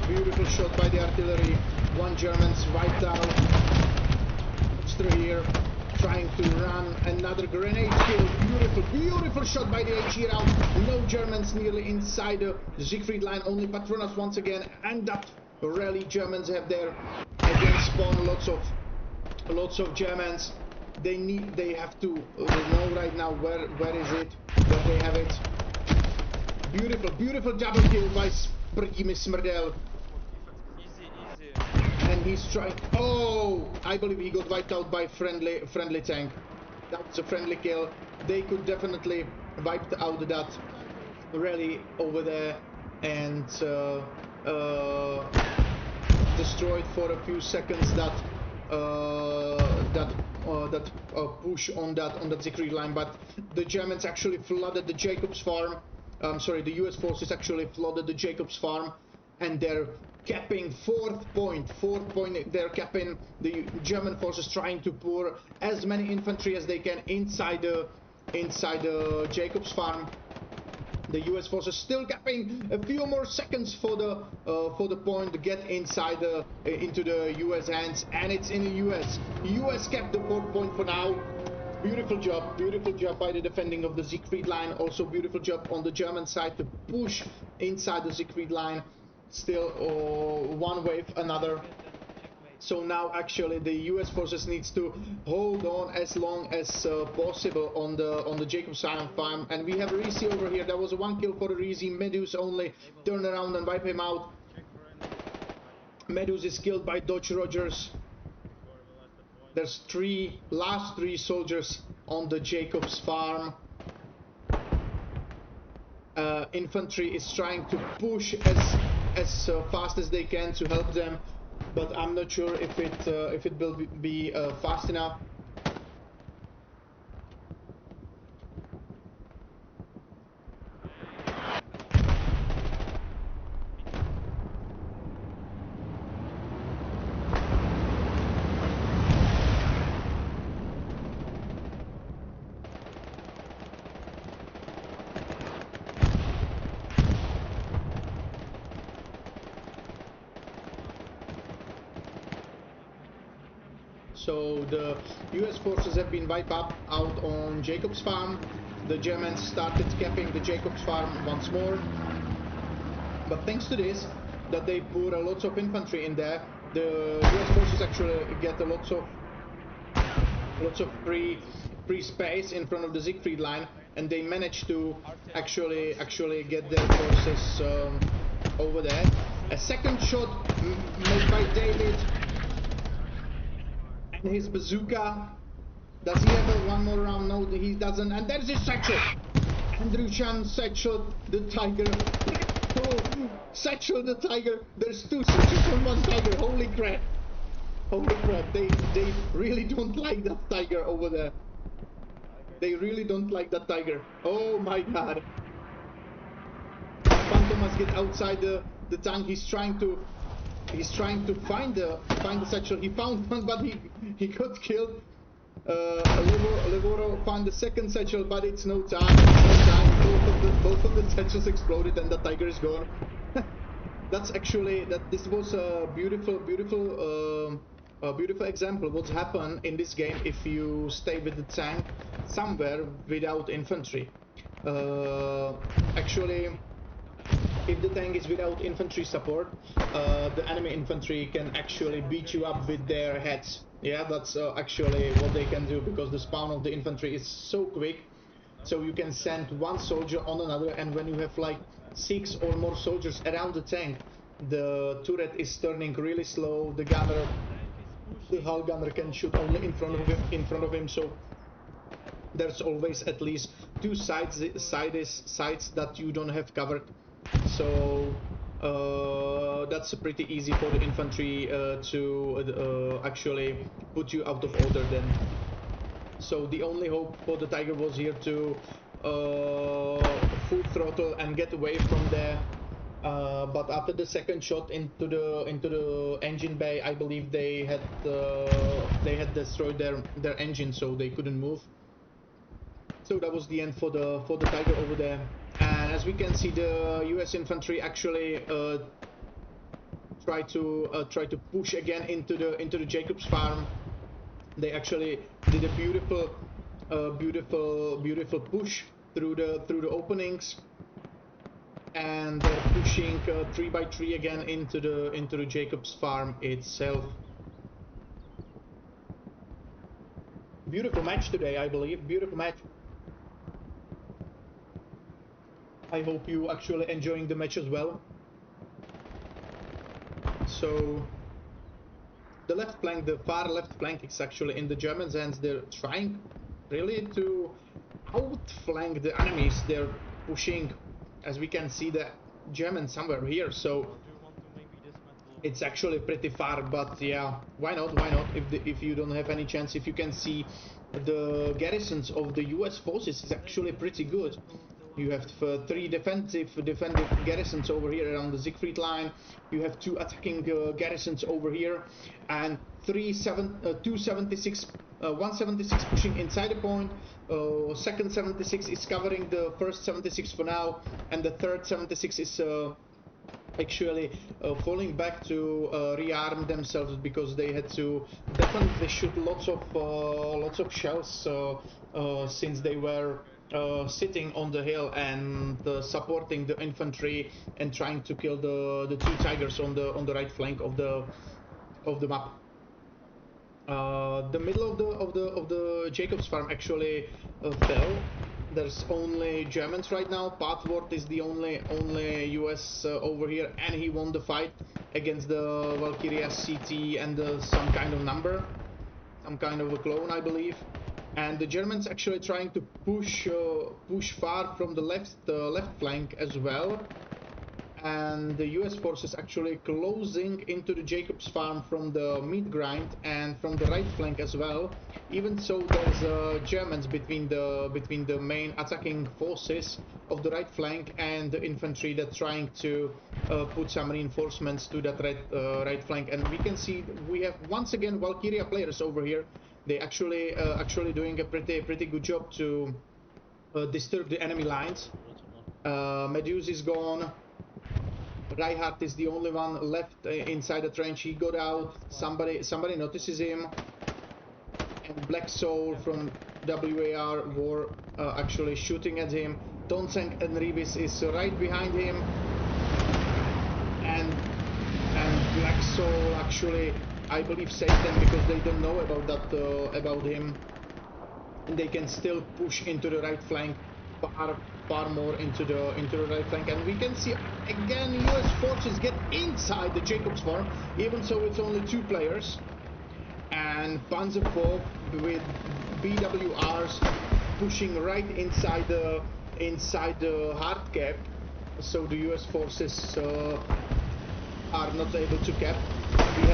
Beautiful shot by the artillery. One German's wiped out. Extra here, trying to run another grenade kill. Beautiful shot by the HE round. No Germans nearly inside the Siegfried line. Only Patronas once again, and that rally Germans have there. Again spawn lots of Germans. They have to know right now where is it, where they have it. Beautiful double kill by Sprdimi Smrdel. Easy. And he's trying. Oh, I believe he got wiped out by friendly tank. That was a friendly kill. They could definitely wipe out that rally over there and destroyed for a few seconds that push on that Siegfried line. But the Germans actually flooded the Jacobs farm. Sorry, the US forces actually flooded the Jacobs farm, and they're capping fourth point. They're capping. The German forces trying to pour as many infantry as they can inside the Jacobs farm. The US forces still capping a few more seconds for the point to get inside into the US hands, and it's in the US. US kept the fourth point for now. Beautiful job by the defending of the Siegfried line. Also beautiful job on the German side to push inside the Siegfried line. Still one wave, another. So now actually the US forces needs to hold on as long as possible on the Jacobs farm. And we have Risi over here. That was a one kill for Risi. Medus only turn around and wipe him out. Medus is killed by Dodge Rogers. There's last three soldiers on the Jacobs farm. Infantry is trying to push as fast as they can to help them, but I'm not sure if it will be fast enough. So the US forces have been wiped out on Jacobs farm. The Germans started capping the Jacobs farm once more. But thanks to this, that they put a lot of infantry in there, the US forces actually get a lots of free space in front of the Siegfried line, and they managed to actually get their forces over there. A second shot made by David. And his bazooka. Does he have one more round? No, he doesn't. And there's his satchel. Andrew Chan satchel the tiger. Oh, satchel the tiger. There's two satchels on one tiger. Holy crap. Holy crap. They really don't like that tiger over there. They really don't like that tiger. Oh my god. Phantom must get outside the tank. He's trying to find the satchel. He found one, but he got killed. Levoro found the second satchel, but it's no time. Both of the satchels exploded, and the tiger is gone. That's actually this was a beautiful example what's happened in this game if you stay with the tank somewhere without infantry. Actually, if the tank is without infantry support, the enemy infantry can actually beat you up with their heads. Yeah, that's actually what they can do, because the spawn of the infantry is so quick. So you can send one soldier on another, and when you have like 6 or more soldiers around the tank, the turret is turning really slow. The gunner, the hull gunner, can shoot only in front of him. So there's always at least 2 sides that you don't have covered. So that's pretty easy for the infantry to actually put you out of order then. So the only hope for the tiger was here to full throttle and get away from there. But after the second shot into the engine bay, I believe they had destroyed their engine, so they couldn't move. So that was the end for the Tiger over there. And as we can see, the U.S. infantry actually try to push again into the Jacobs farm. They actually did a beautiful push through the openings, and they're pushing 3 by 3 again into the Jacobs farm itself. Beautiful match today, I believe. Beautiful match. I hope you actually enjoying the match as well. So the left flank, the far left flank, is actually in the Germans' hands. They're trying really to outflank the enemies. They're pushing, as we can see, the Germans somewhere here. So it's actually pretty far, but yeah, why not? Why not? If you don't have any chance, if you can see the garrisons of the US forces is actually pretty good. You have 3 defensive garrisons over here around the Siegfried line. You have 2 attacking garrisons over here, and 176 pushing inside the point. Second 76 is covering the first 76 for now, and the third 76 is actually falling back to rearm themselves, because they had to definitely shoot lots of shells since they were sitting on the hill and supporting the infantry and trying to kill the 2 Tigers on the right flank of the map. The middle of the Jacobs farm actually fell. There's only Germans right now. Pathward is the only US over here, and he won the fight against the Valkyria CT and some kind of number, some kind of a clone, I believe. And the Germans actually trying to push far from the left flank as well. And the US forces actually closing into the Jacobs farm from the mid grind and from the right flank as well. Even so, there's Germans between the main attacking forces of the right flank and the infantry that trying to put some reinforcements to that right flank. And we can see we have once again Valkyria players over here. They actually doing a pretty good job to disturb the enemy lines. Meduse is gone. Reinhardt is the only one left inside the trench. He got out. Somebody notices him. And Black Soul from WAR War actually shooting at him. Tonseng and Revis is right behind him. And Black Soul actually, I believe, saved them because they don't know about him. And they can still push into the right flank far more into the right flank. And we can see again US forces get inside the Jacobs farm, even so it's only 2 players. And Panzer IV with BWRs pushing right inside the hard cap, so the US forces are not able to cap. We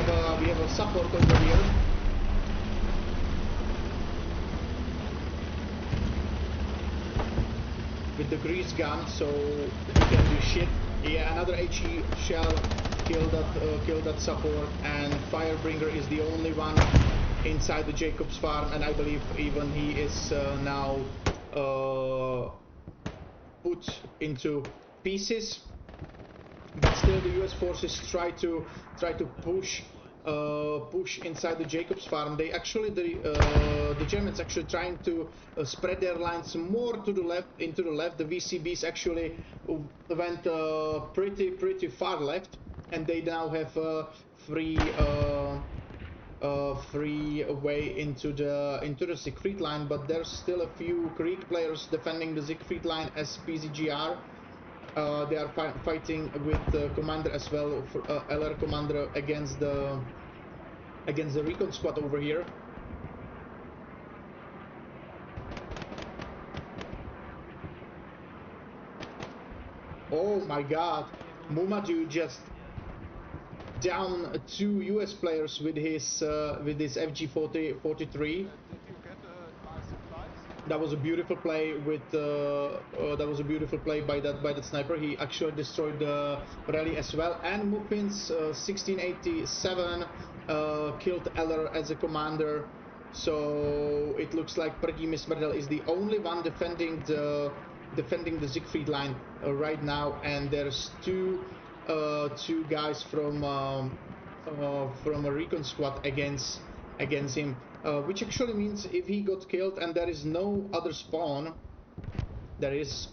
have a support over here. With the grease gun, so we can do shit. Yeah, another HE shell killed that support, and Firebringer is the only one inside the Jacobs farm, and I believe even he is now put into pieces. But still, the US forces try to push inside the Jacobs farm. They actually the Germans actually trying to spread their lines more to the left, into the left. The VCBs actually went pretty far left, and they now have free way into the Siegfried line. But there's still a few Krieg players defending the Siegfried line as PZGR. They are fighting with the commander as well, LR commander against the recon squad over here. Oh my God, Mumadou just down 2 US players with his FG-43. Did you get nice supplies? That was a beautiful play with that was a beautiful play by that sniper. He actually destroyed the rally as well. And Muffins 1687 killed Eller as a commander. So it looks like Prgimi Smrdel is the only one defending the Siegfried line right now, and there's two guys from a recon squad against him, which actually means if he got killed and there is no other spawn, there's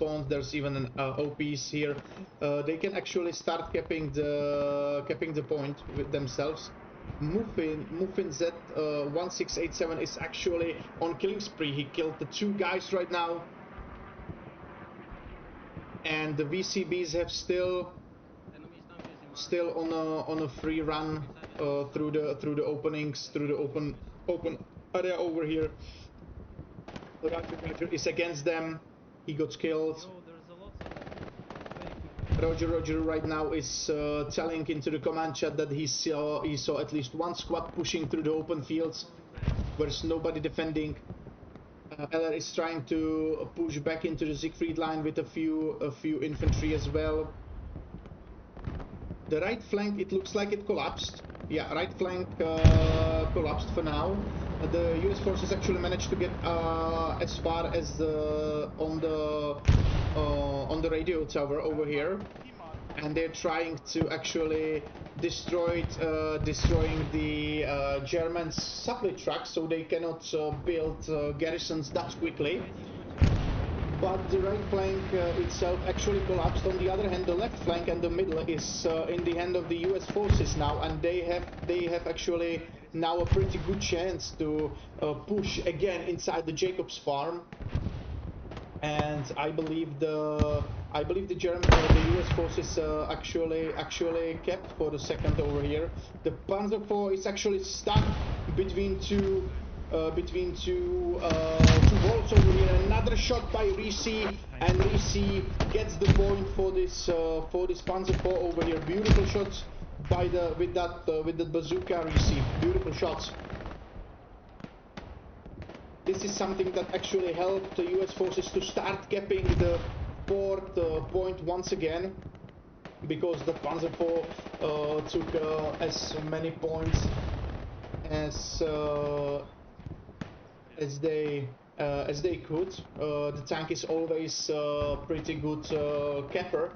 even an OPs here, they can actually start capping the point with themselves. Muffin Z 1687 is actually on killing spree. He killed the two guys right now, and the VCBs have still on a free run through the openings, through the open area over here. Roger is against them. He got killed. Roger right now is telling into the command chat that he saw at least one squad pushing through the open fields. There's nobody defending. Eller is trying to push back into the Siegfried line with a few infantry as well. The right flank, it looks like it collapsed. Yeah, right flank collapsed for now. The US forces actually managed to get as far as on the radio tower over here, and they're trying to actually destroying the German supply trucks, so they cannot build garrisons that quickly. But the right flank itself actually collapsed. On the other hand, the left flank and the middle is in the hand of the US forces now, and they have actually now a pretty good chance to push again inside the Jacobs farm. And I believe the US forces actually kept for the second over here. The Panzer IV is actually stuck between two walls over here. Another shot by Risi, and Risi gets the point for this Panzer IV over here. Beautiful shots by with that bazooka, Risi. Beautiful shots. This is something that actually helped the US forces to start capping the fourth point once again, because the Panzer IV took as many points as they could. The tank is always pretty good capper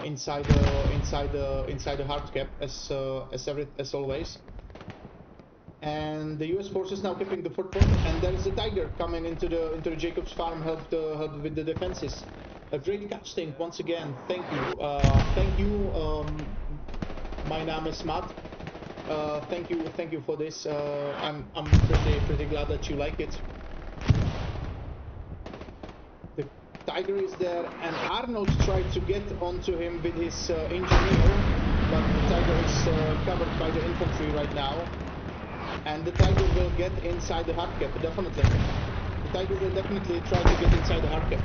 inside the hard cap, as always. And the US forces now keeping the fourth point, and there is a Tiger coming into the Jacobs farm, help with the defenses. A great casting once again. Thank you. My name is Matt. Thank you for this. I'm pretty glad that you like it. The Tiger is there, and Arnold tried to get onto him with his engineer, but the Tiger is covered by the infantry right now. And the Tiger will get inside the hard cap, definitely. The Tiger will definitely try to get inside the hard cap.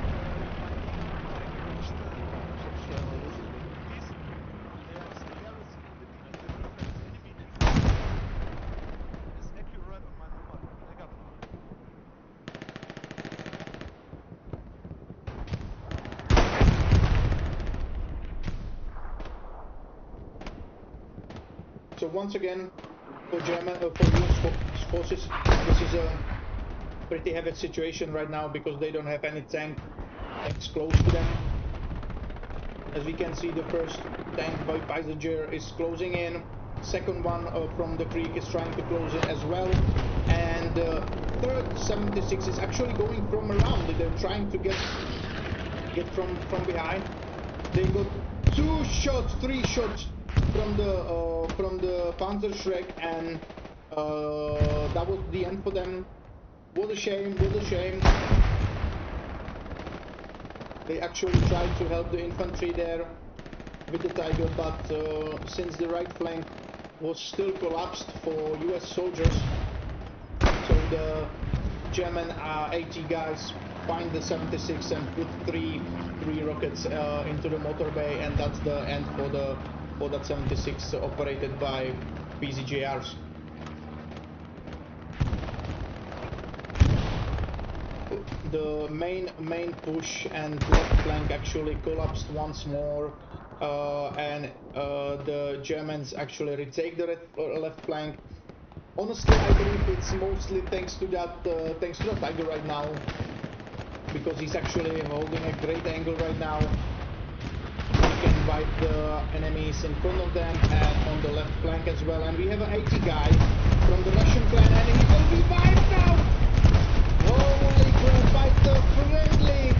So once again, for US forces, this is a pretty heavy situation right now, because they don't have any tanks close to them. As we can see, the first tank by Passenger is closing in. Second one from the creek is trying to close in as well. And the third 76 is actually going from around. They're trying to get from behind. They got 2 shots, 3 shots from the Panzer Shrek, and that was the end for them. What a shame, what a shame. They actually tried to help the infantry there with the Tiger, but since the right flank was still collapsed for US soldiers, so the German 80 guys find the 76 and put three rockets into the motor bay, and that's the end for that 76 operated by PZJRs. the main push and left flank actually collapsed once more, and the Germans actually retake the left flank. Honestly, I believe it's mostly thanks to that Tiger right now, because he's actually holding a great angle right now. He can wipe the enemies in front of them and on the left flank as well. And we have an 80 guy from the Russian clan, and he will be wiped now! Holy crap, by the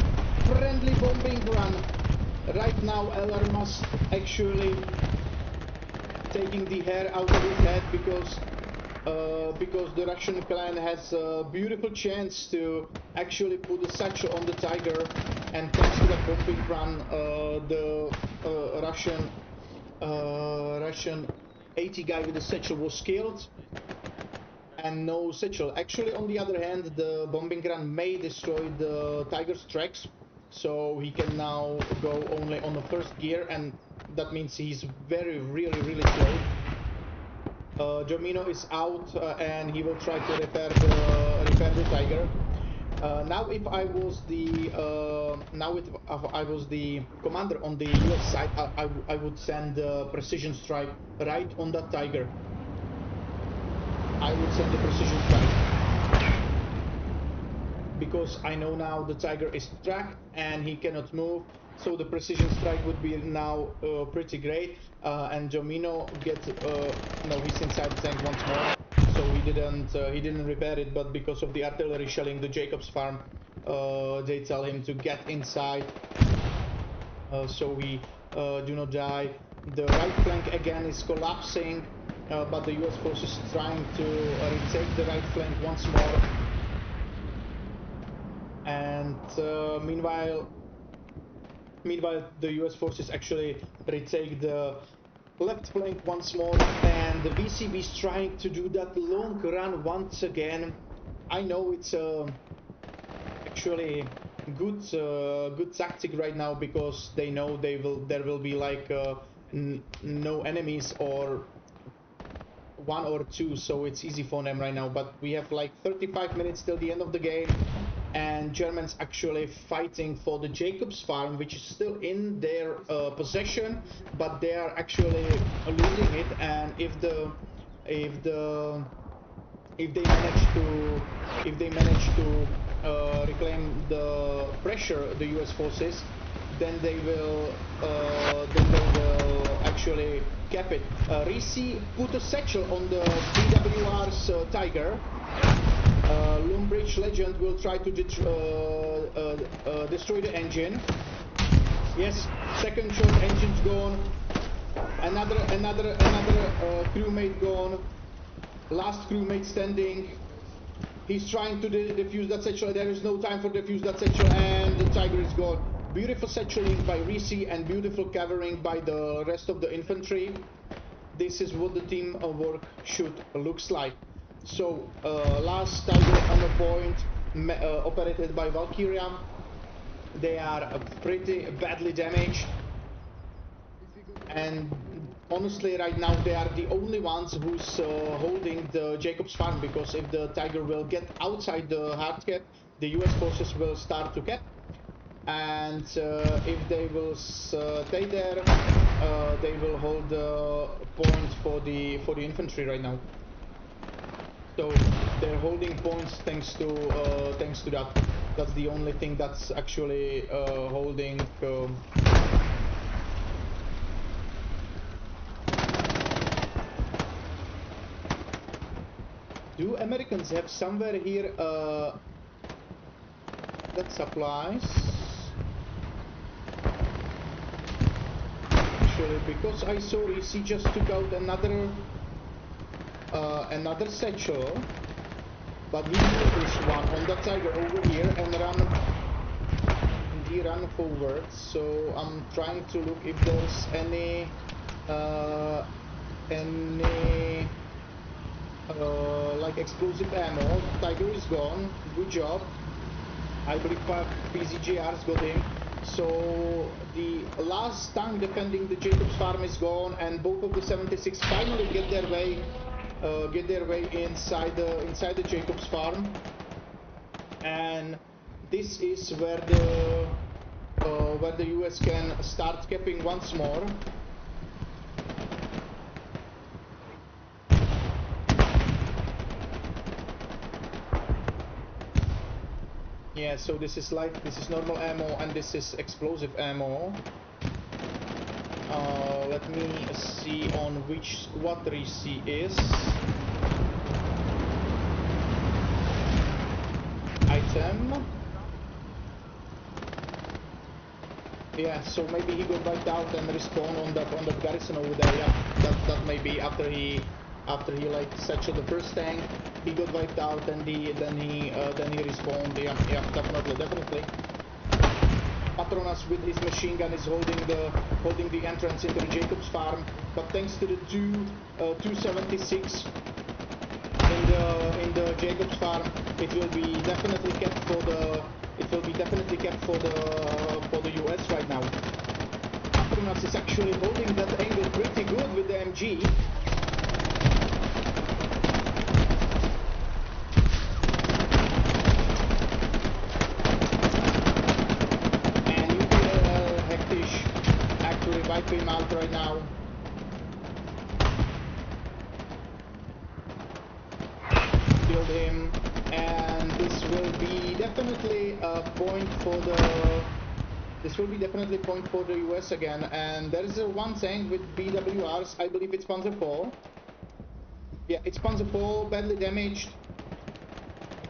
friendly bombing run. Right now, LR must actually taking the hair out of his head because the Russian clan has a beautiful chance to actually put a satchel on the Tiger, and thanks to that bombing run, the Russian 80 guy with the satchel was killed, and no satchel. Actually, on the other hand, the bombing run may destroy the Tiger's tracks, so he can now go only on the first gear, and that means he's really slow. Domino is out, and he will try to repair the Tiger. Now, if I was the commander on the US side, I would send a precision strike right on that Tiger. I would send the precision strike because I know now the Tiger is tracked and he cannot move. So the precision strike would be now pretty great, and Domino gets no, he's inside the tank once more, so he didn't repair it. But because of the artillery shelling the Jacob's farm, they tell him to get inside, so he do not die. The right flank again is collapsing, but the US force is trying to retake the right flank once more, and meanwhile the US forces actually retake the left flank once more, and the VCB is trying to do that long run once again. I know it's actually good tactic right now, because they know there will be like no enemies or one or two, so it's easy for them right now. But we have like 35 minutes till the end of the game, and Germans actually fighting for the Jacob's farm, which is still in their possession, but they are actually losing it. And if they manage to reclaim the pressure, the US forces, then they will actually cap it. Risi put a satchel on the BWR's Tiger. Lumbridge Legend will try to destroy the engine. Yes, second shot, engine's gone. Another crewmate gone. Last crewmate standing. He's trying to defuse that satchel. There is no time for defuse that satchel, and the Tiger is gone. Beautiful satcheling by Risi and beautiful covering by the rest of the infantry. This is what the teamwork should looks like. So, last Tiger on the point, operated by Valkyria. They are pretty badly damaged. And honestly, right now, they are the only ones who's holding the Jacob's farm, because if the Tiger will get outside the hard cap, the US forces will start to cap. And if they will stay there, they will hold the point for the infantry right now. So they're holding points thanks to that. That's the only thing that's actually holding. Do Americans have somewhere here that supplies? Actually, because I saw Risi just took out another satchel, but he moved this one on the Tiger over here and run forward. So I'm trying to look if there's any like explosive ammo. Tiger is gone. Good job. I believe PZGR's got him. So the last tank defending the Jacob's farm is gone, and both of the 76 finally get their way inside the Jacob's farm. And this is where the US can start capping once more. Yeah, so this is normal ammo and this is explosive ammo. Let me see on which squad race he is. Item. Yeah, so maybe he got wiped out and respawn on that garrison over there. Yeah, that may be after he like satchel the first tank, he got wiped out and then he respawned. Yeah, definitely. Patronas with his machine gun is holding the entrance into the Jacob's farm, but thanks to the 276 in the Jacob's farm, it will be definitely kept for the US right now. Patronas is actually holding that angle pretty good with the MG. Wipe him out right now. Killed him, and this will be definitely a point for the. This will be definitely point for the US again. And there is one tank with BWRs. I believe it's Panzer IV. Yeah, it's Panzer IV, badly damaged.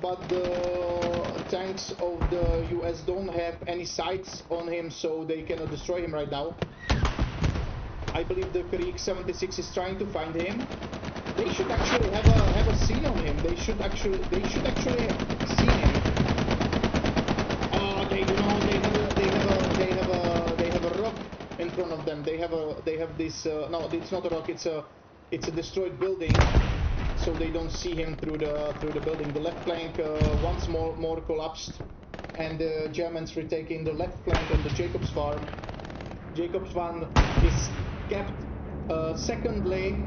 But the tanks of the US don't have any sights on him, so they cannot destroy him right now. I believe the Krieg 76 is trying to find him. They should actually have a scene on him. They should actually see him. Oh, they have a rock in front of them. They have this no, it's not a rock. It's a destroyed building. So they don't see him through the building. The left flank once more collapsed, and the Germans retaking the left flank on the Jacob's farm. Jacob's farm is kept. Secondly,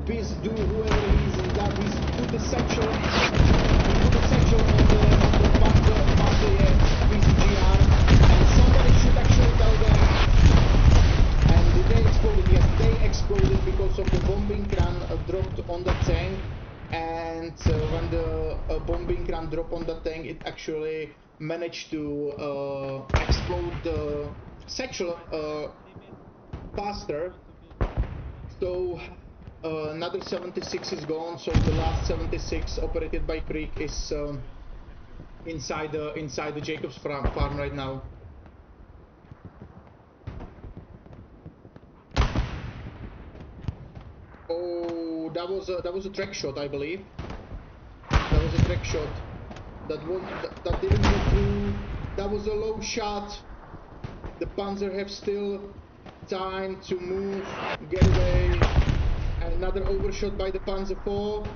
please do whoever he is in that. Please put the satchel on the Panzer VCGR, and somebody should actually tell them. And did they explode? Yes, they exploded because of the bombing ran dropped on the tank. And when the bombing ran dropped on the tank, it actually managed to explode the satchel faster. So another 76 is gone, so the last 76 operated by Krieg is inside the Jacob's farm right now. Oh, that was a track shot, I believe. That was a track shot. That didn't go through. That was a low shot. The Panzer have still time to move, get away. Another overshot by the Panzer IV.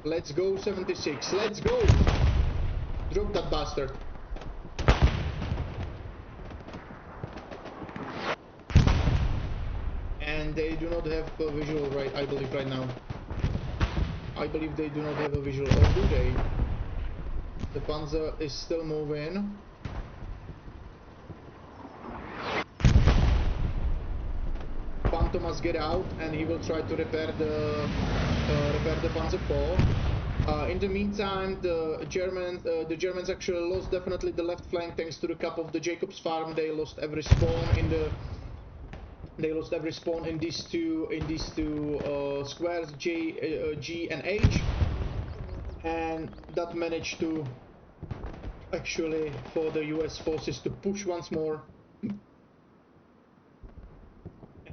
Let's go, 76. Let's go. Drop that bastard. And they do not have a visual, right? I believe right now. I believe they do not have a visual. Or do they? The Panzer is still moving. Must get out, and he will try to repair the Panzer IV. In the meantime, the Germans actually lost definitely the left flank thanks to the cap of the Jacob's farm. They lost every spawn in these two squares, G and H, and that managed to actually for the US forces to push once more.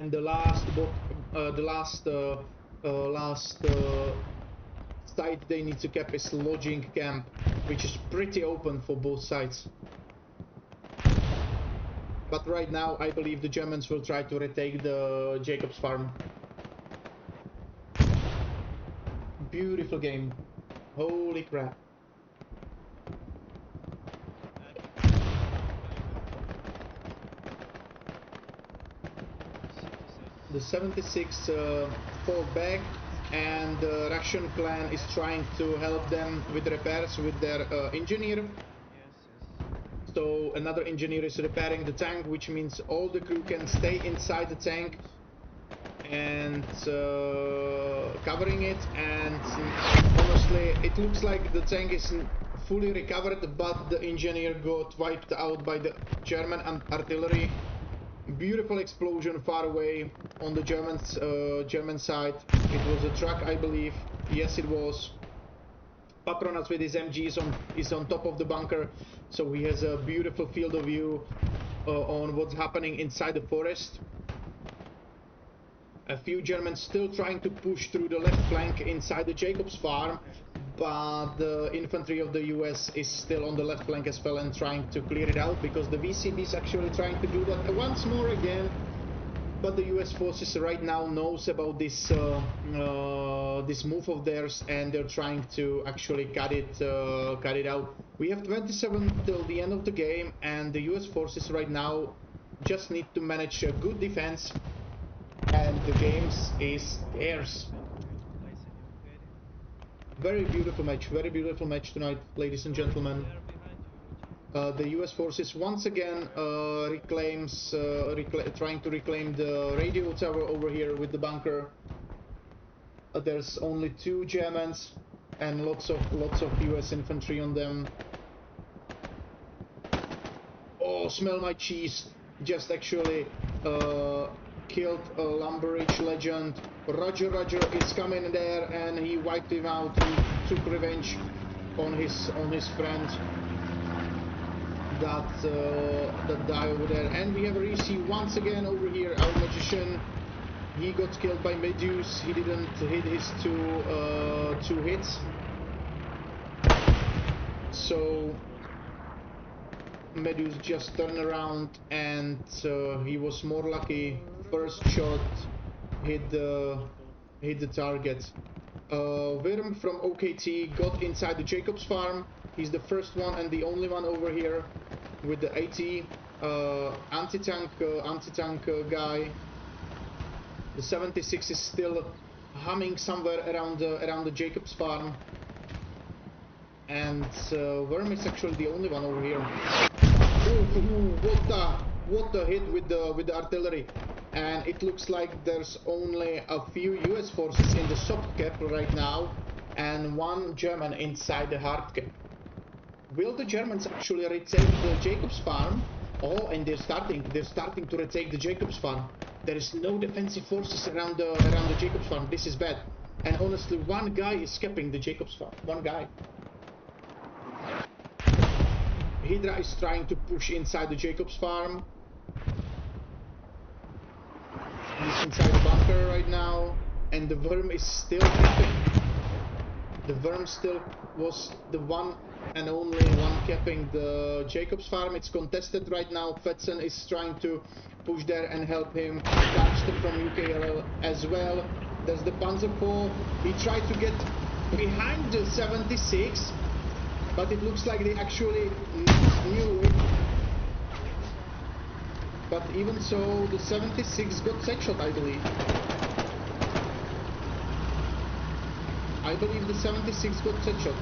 And the last site they need to cap is lodging camp, which is pretty open for both sides. But right now, I believe the Germans will try to retake the Jacob's farm. Beautiful game. Holy crap. The 76 fought back, and the Russian clan is trying to help them with repairs with their engineer. So another engineer is repairing the tank, which means all the crew can stay inside the tank and covering it. And honestly, it looks like the tank is fully recovered, but the engineer got wiped out by the German artillery. Beautiful explosion far away on the German side. It was a truck, I believe. Yes, it was. Patronas with his MG is on top of the bunker, so he has a beautiful field of view on what's happening inside the forest. A few Germans still trying to push through the left flank inside the Jacobs farm, but the infantry of the US is still on the left flank as well and trying to clear it out, because the VCB is actually trying to do that once more again. But the US forces right now knows about this this move of theirs, and they're trying to actually cut it out. We have 27 till the end of the game, and the US forces right now just need to manage a good defense, and the game is theirs. Very beautiful match tonight, ladies and gentlemen. The US forces once again trying to reclaim the radio tower over here with the bunker. There's only 2 Germans and lots of US infantry on them. Oh, smell my cheese! Just actually killed a Lumberich legend. Roger is coming there, and he wiped him out. He took revenge on his friend that died over there. And we have Risi once again over here, our magician. He got killed by Meduse. He didn't hit his two hits. So Meduse just turned around, and he was more lucky. First shot hit the target. Wyrm from OKT got inside the Jacobs farm. He's the first one and the only one over here with the AT anti-tank guy. The 76 is still humming somewhere around the Jacobs farm, and Wyrm is actually the only one over here. Ooh, what a hit with the artillery! And it looks like there's only a few US forces in the soft cap right now, and 1 German inside the hard cap. Will the Germans actually retake the Jacobs farm? Oh, and they're starting to retake the Jacobs farm. There is no defensive forces around the Jacobs farm. This is bad. And honestly, 1 guy is capping the Jacobs farm. 1 guy. Hydra is trying to push inside the Jacobs farm. He's inside the bunker right now, and the Wyrm is still capping. The Wyrm still was the one and only one capping the Jacobs farm. It's contested right now. Fetson is trying to push there and help him. Darkster from UKLL as well. There's the Panzer IV. He tried to get behind the 76, but it looks like they actually knew it. But even so, the 76 got set shot, I believe. I believe the 76 got set shot.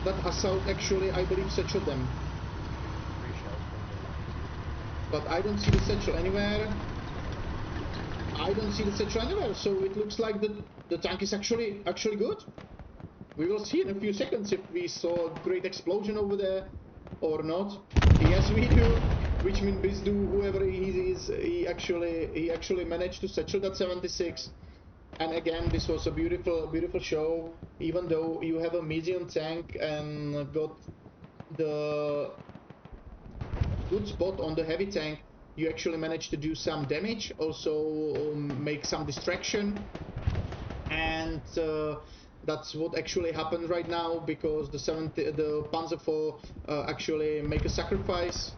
That assault actually, I believe, set shot them. But I don't see the set shot anywhere. So it looks like the tank is actually good. We will see in a few seconds if we saw a great explosion over there or not. Yes, we do. Which means Bizdu, whoever he is, he actually managed to set shot that 76. And again, this was a beautiful show. Even though you have a medium tank and got the good spot on the heavy tank, you actually managed to do some damage, also make some distraction, and that's what actually happened right now, because the Panzer IV actually make a sacrifice.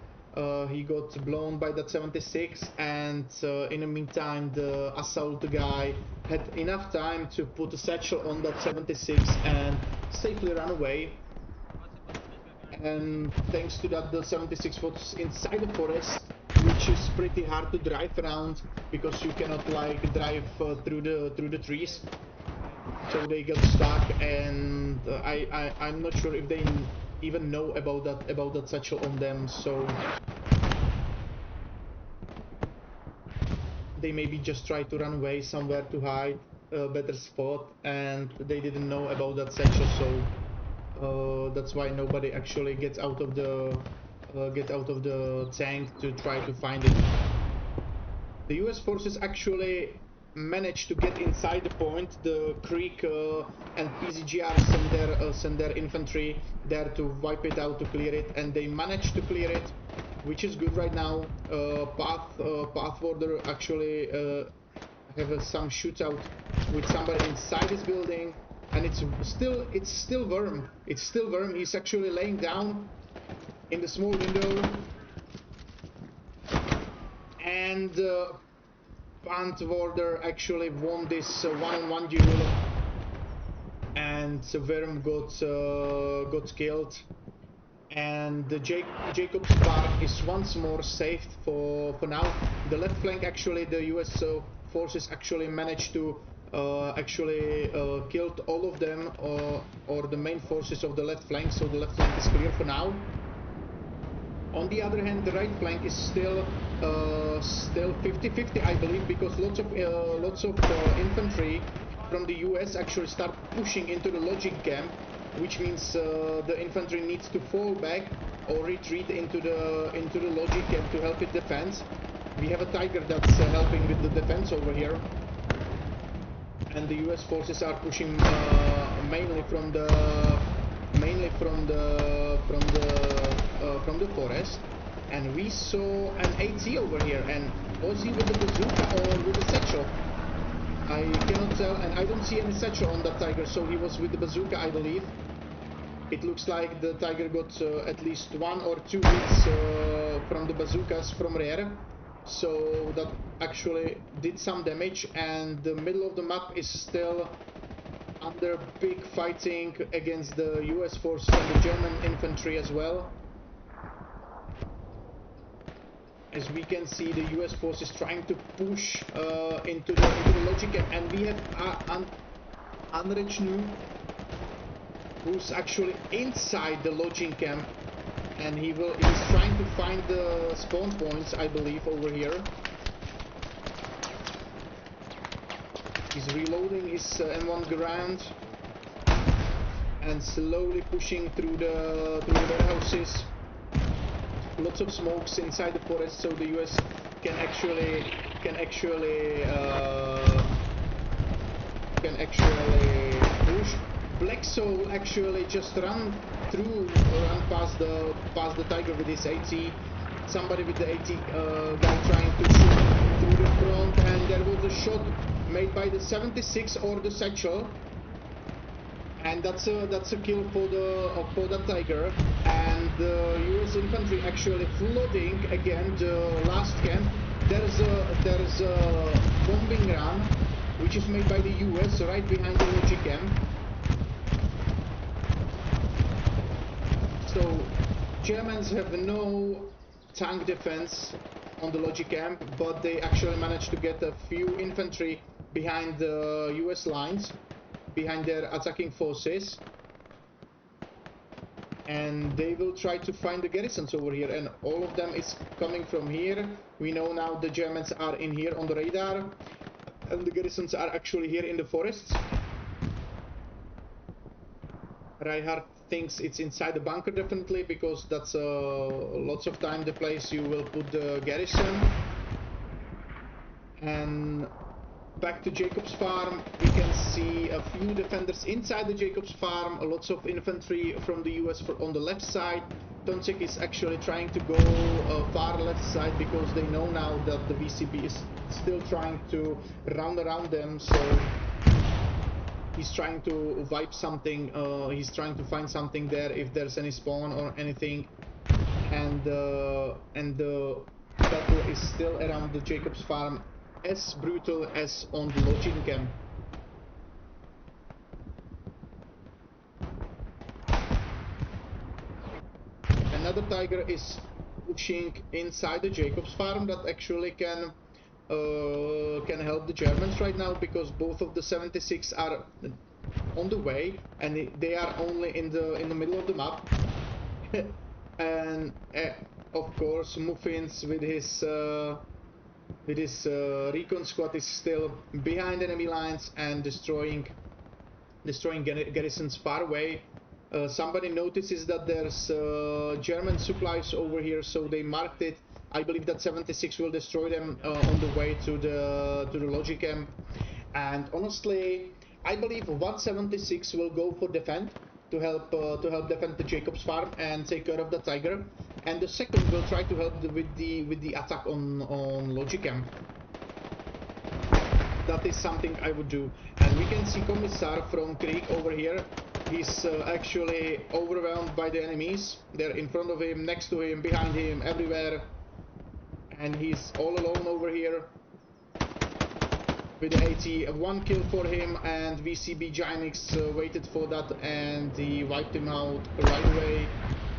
He got blown by that 76, and in the meantime the assault guy had enough time to put a satchel on that 76 and safely run away. And thanks to that, the 76 was inside the forest, which is pretty hard to drive around because you cannot like drive through the trees. So they got stuck, and I'm not sure if they even know about that satchel on them, so they maybe just try to run away somewhere to hide a better spot, and they didn't know about that satchel, so that's why nobody actually gets out of the tank to try to find it. The US forces actually managed to get inside the point. The Creek and PZGR send their infantry there to wipe it out, to clear it, and they managed to clear it, which is good right now. Path Warder actually have some shootout with somebody inside this building, and it's still Worm. It's still Worm. He's actually laying down in the small window, and Path Warder actually won this one-on-one duel, and Worm got killed, and the Jacob's Park is once more saved for now. The left flank, actually, the US forces actually managed to killed all of them, or the main forces of the left flank, so the left flank is clear for now. On the other hand, the right flank is still 50-50, I believe, because lots of infantry from the US actually start pushing into the logic camp, which means the infantry needs to fall back or retreat into the logic camp to help it defend. We have a Tiger that's helping with the defense over here, and the US forces are pushing mainly from the forest. And we saw an AT over here, and was he with the bazooka or with the satchel? I cannot tell, and I don't see any satchel on that Tiger, so he was with the bazooka, I believe. It looks like the Tiger got at least 1 or 2 hits from the bazookas from rear, so that actually did some damage, and the middle of the map is still under big fighting against the US forces and the German infantry as well. As we can see, the US forces trying to push into the logic camp, and we have Anrechnu, who's actually inside the logic camp, and he's trying to find the spawn points, I believe, over here. He's reloading his M1 Garand and slowly pushing through the warehouses. Lots of smokes inside the forest, so the US can actually push. Black Soul actually just ran past the Tiger with his AT. Somebody with the AT guy trying to shoot through the front, and there was a shot made by the 76 or the satchel, and that's a kill for the Tiger. And the US infantry actually flooding again the last camp. There's a bombing run which is made by the US right behind the logic camp. So Germans have no tank defense on the logic camp, but they actually managed to get a few infantry behind the US lines, behind their attacking forces, and they will try to find the garrisons over here, and all of them is coming from here. We know now the Germans are in here on the radar, and the garrisons are actually here in the forests. Reinhardt thinks it's inside the bunker, definitely, because that's lots of time the place you will put the garrison. And back to Jacob's Farm, we can see a few defenders inside the Jacob's Farm, lots of infantry from the US on the left side. Toncek is actually trying to go far left side because they know now that the VCB is still trying to round around them, so he's trying to wipe something, he's trying to find something there if there's any spawn or anything, and the battle is still around the Jacob's Farm, as brutal as on the logic camp. Another Tiger is pushing inside the Jacob's Farm. That actually can help the Germans right now, because both of the 76 are on the way, and they are only in the middle of the map. And of course Muffins with his recon squad is still behind enemy lines and destroying garrisons far away. Somebody notices that there's German supplies over here, so they marked it. I believe that 76 will destroy them on the way to the logic camp. And honestly, I believe 176 will go for defend to help defend the Jacobs farm and take care of the Tiger, and the second will try to help with the attack on logic camp. That is something I would do. And we can see Commissar from Creek over here. He's actually overwhelmed by the enemies. They're in front of him, next to him, behind him, everywhere. And he's all alone over here with the 80. One kill for him, and VCB Gynix waited for that and he wiped him out right away.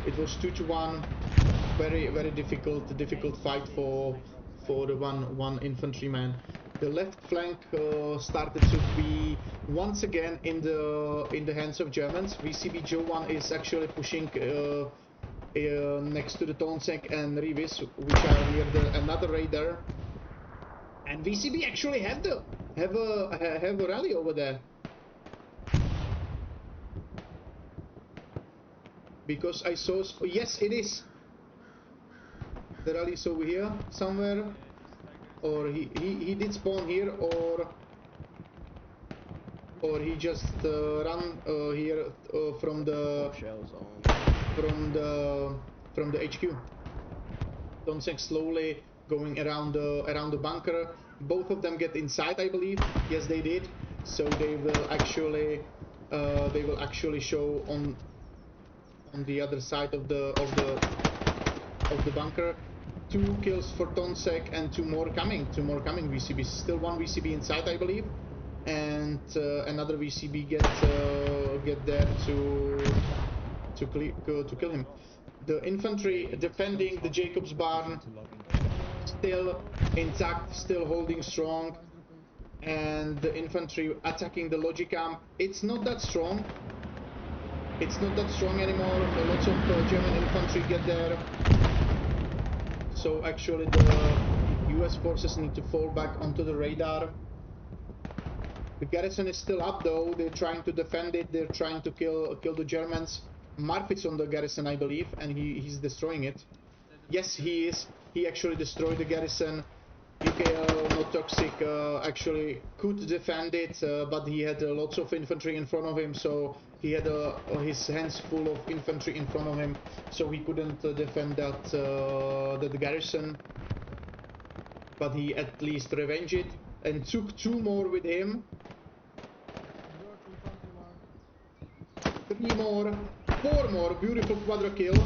It was 2-1. Very difficult fight for the one infantryman. The left flank started to be once again in the hands of Germans. VCB Joe1 is actually pushing next to the Tonsek and Rivis, which are near another radar. And VCB actually have a rally over there, because I saw. Yes, it is. The rally's over here somewhere. Or he did spawn here, or he just ran here from the HQ. Tonsek slowly going around the bunker. Both of them get inside, I believe. Yes, they did. So they will actually show on the other side of the bunker. 2 kills for Tonsek and 2 more coming. VCB. Still 1 VCB inside, I believe, and another VCB get there to kill him. The infantry defending the Jacobs barn still intact, still holding strong, and the infantry attacking the logic camp. It's not that strong. It's not that strong anymore. Lots of German infantry get there. So actually the US forces need to fall back onto the radar. The garrison is still up though. They're trying to defend it. They're trying to kill the Germans. Marfit's on the garrison, I believe, and he's destroying it. Yes, he is. He actually destroyed the garrison. UKL, not toxic, actually could defend it, but he had lots of infantry in front of him, so he had his hands full of infantry in front of him, so he couldn't defend the garrison. But he at least revenged it and took 2 more with him. 3 more, 4 more, beautiful quadra kill.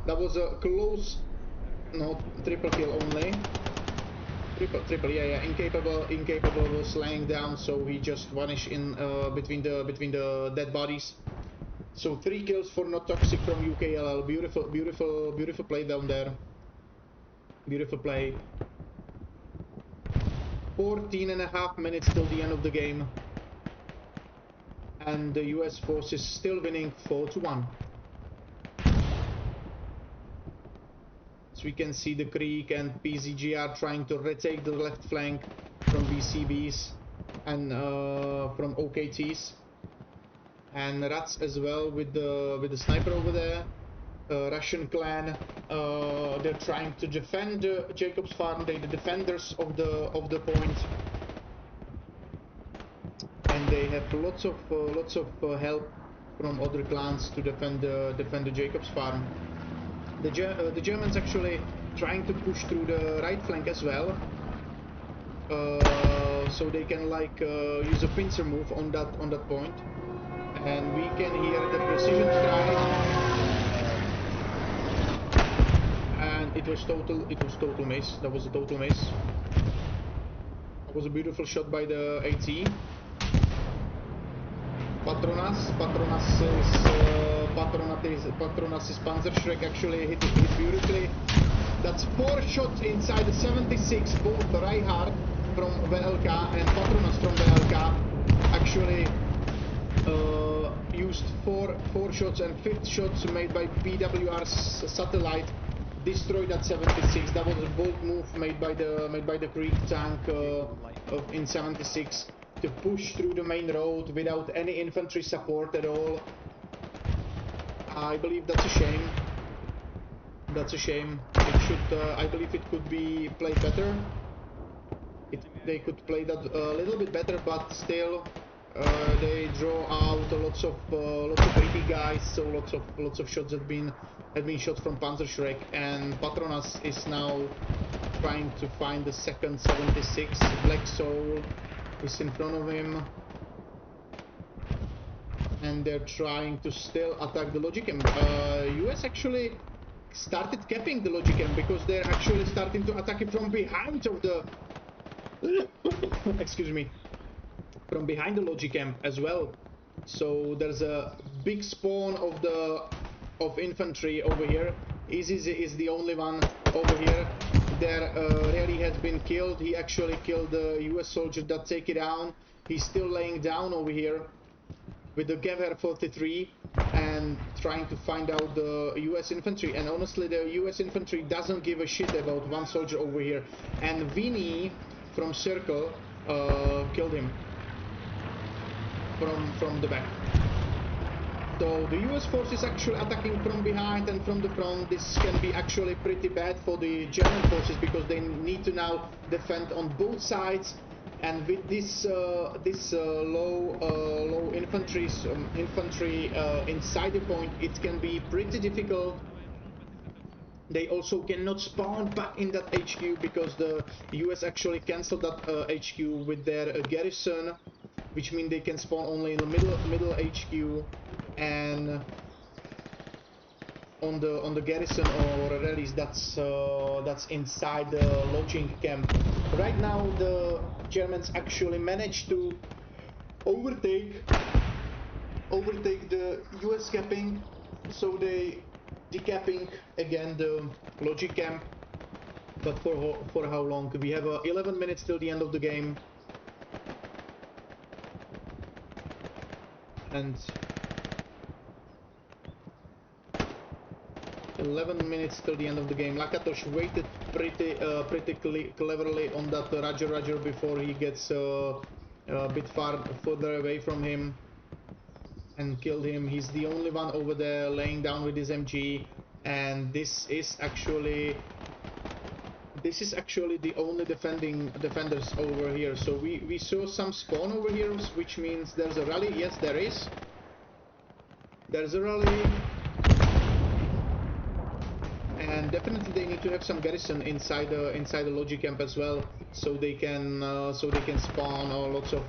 That was a close, no, triple kill only. Triple, yeah, incapable was laying down, so he just vanished in between the dead bodies. So 3 kills for not toxic from UKLL. Beautiful play down there. Beautiful play. 14.5 minutes till the end of the game, and the US forces still winning 4-1. So we can see the Creek and PZGR trying to retake the left flank from VCBs and from OKTs, and Rats as well with the sniper over there. Russian clan, they're trying to defend Jacobs farm. They're the defenders of the point, and they have lots of help from other clans to defend the Jacobs farm. The Germans actually trying to push through the right flank as well, so they can like use a pincer move on that point, and we can hear the precision strike, and it was total miss. That was a total miss. That was a beautiful shot by the AT. Patronas is Panzerschreck actually hit beautifully. That's 4 shots inside the 76, both Reinhardt from VLK and Patronas from VLK actually used four shots, and fifth shots made by BWR's satellite destroyed that 76. That was a bold move made by the Greek tank in 76 to push through the main road without any infantry support at all. I believe that's a shame. That's a shame. It should. I believe it could be played better. They could play that a little bit better, but still, they draw out lots of 80 guys. So lots of shots have been shot from Panzerschreck, and Patronas is now trying to find the second 76. Black Soul is in front of him, and they're trying to still attack the Logicam. US actually started capping the Logicam because they're actually starting to attack it from behind of the excuse me, from behind the Logicam as well. So there's a big spawn of infantry over here. Easy is the only one over here. Their rally has been killed. He actually killed the US soldier that take it down. He's still laying down over here with the Gewehr 43 and trying to find out the US infantry. And honestly, the US infantry doesn't give a shit about one soldier over here. And Vinny from Circle killed him from the back. So the US force is actually attacking from behind and from the front. This can be actually pretty bad for the German forces because they need to now defend on both sides. And with this low infantry inside the point, it can be pretty difficult. They also cannot spawn back in that HQ because the US actually cancelled that HQ with their garrison, which means they can spawn only in the middle HQ and on the garrison or rallies that's inside the lodging camp. Right now the Germans actually managed to overtake the US capping, so they decapping again the logic camp. But for how long? We have 11 minutes till the end of the game, and 11 minutes till the end of the game. Lakatosh waited pretty cleverly on that Roger before he gets a bit further away from him and killed him. He's the only one over there laying down with his MG, and this is actually the only defenders over here. So we saw some spawn over here, which means there's a rally. Yes, there's a rally. And definitely they need to have some garrison inside the logic camp as well, so they can spawn lots of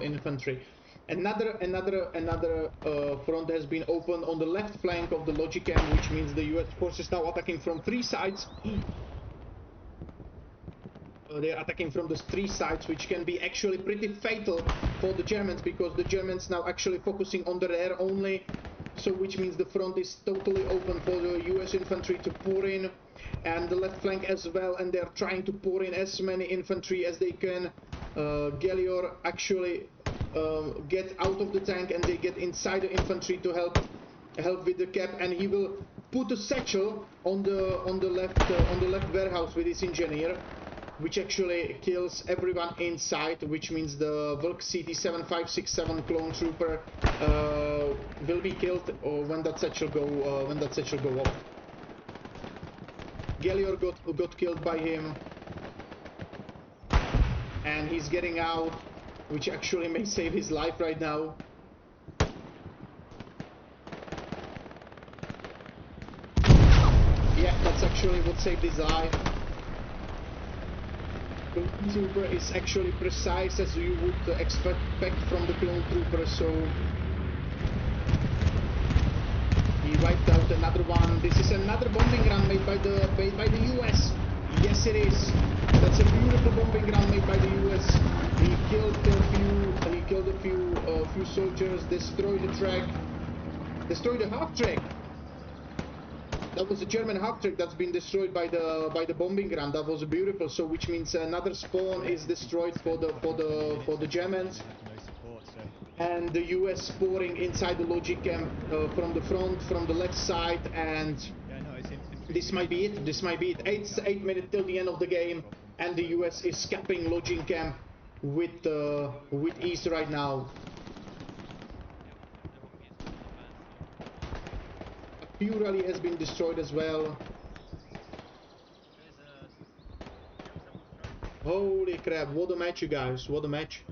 infantry. Another front has been opened on the left flank of the logic camp, which means the US forces now attacking from three sides. They're attacking from the three sides, which can be actually pretty fatal for the Germans, because the Germans now actually focusing on the rear only. So which means the front is totally open for the US infantry to pour in, and the left flank as well, and they're trying to pour in as many infantry as they can. Gallior actually get out of the tank and they get inside the infantry to help with the cap, and he will put a satchel on the left warehouse with his engineer, which actually kills everyone inside, which means the Volk CT-7567 clone trooper will be killed when that satchel go off. Gallior got killed by him, and he's getting out, which actually may save his life right now. Yeah, that's actually what saved his life. The clone trooper is actually precise as you would expect from the clone trooper, so he wiped out another one. This is another bombing run made by the US. Yes, it is. That's a beautiful bombing run made by the US. He killed a few soldiers, destroyed the track, destroyed a half track. That was a German half track that's been destroyed by the bombing run. That was beautiful. So which means another spawn is destroyed for the Germans. and the US pouring inside the logic camp from the front, from the left side, and this might be it. This might be it. 8 minutes till the end of the game, and the US is capping logic camp with ease right now. A Q rally has been destroyed as well. Holy crap! What a match, you guys! What a match!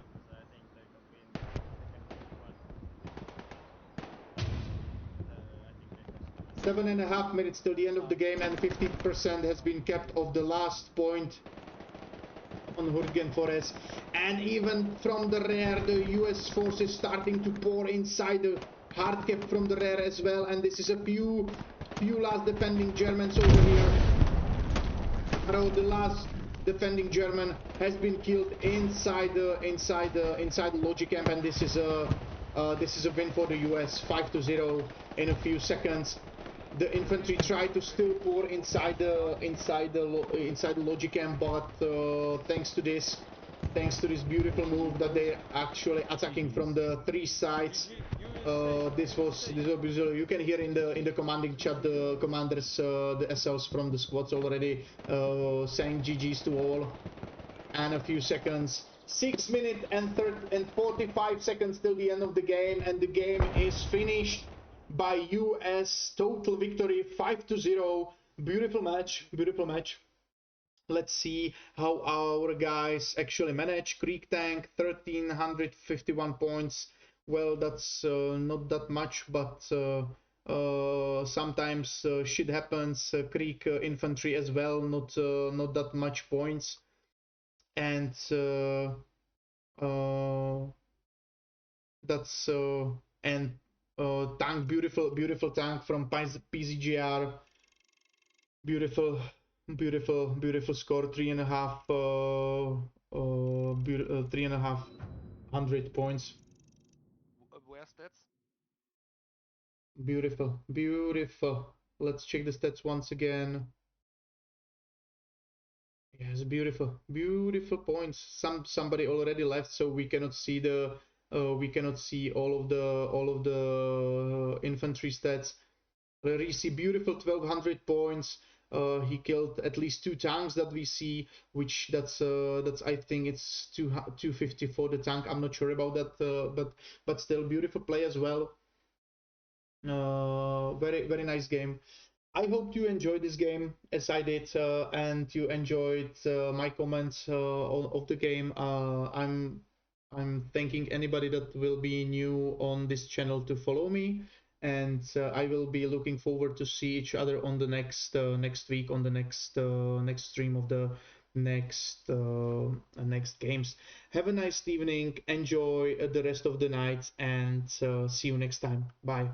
7.5 minutes till the end of the game, and 50% has been kept of the last point on Hurricane Forest. And even from the rear, the US forces starting to pour inside the hard cap from the rear as well. And this is a few last defending Germans over here. The last defending German has been killed inside the logic camp, and this is a win for the US, 5-0 in a few seconds. The infantry tried to still pour inside the logic camp, but thanks to this beautiful move that they're actually attacking from the 3 sides. This was bizarre. You can hear in the commanding chat the commanders, the SLs from the squads already saying GGs to all. And a few seconds, 6 minutes and 45 seconds till the end of the game, and the game is finished by US total victory, 5-0. Beautiful match, beautiful match. Let's see how our guys actually manage. Creek tank 1351 points. Well, that's not that much, but sometimes shit happens. Creek infantry as well, not that much points. And that's and tank, beautiful tank from PZGR. Beautiful score, 3,500 points. Where stats? Beautiful. Let's check the stats once again. Yes, beautiful points. Somebody already left, so we cannot see the all of the infantry stats. Risi, beautiful 1200 points. He killed at least 2 tanks that we see, which that's I think it's 250 for the tank. I'm not sure about that, but still beautiful play as well. Very nice game. I hope you enjoyed this game as I did, and you enjoyed my comments of the game. I'm thanking anybody that will be new on this channel to follow me, and I will be looking forward to see each other on the next week, on the next stream of the next games. Have a nice evening, enjoy the rest of the night, and see you next time. Bye.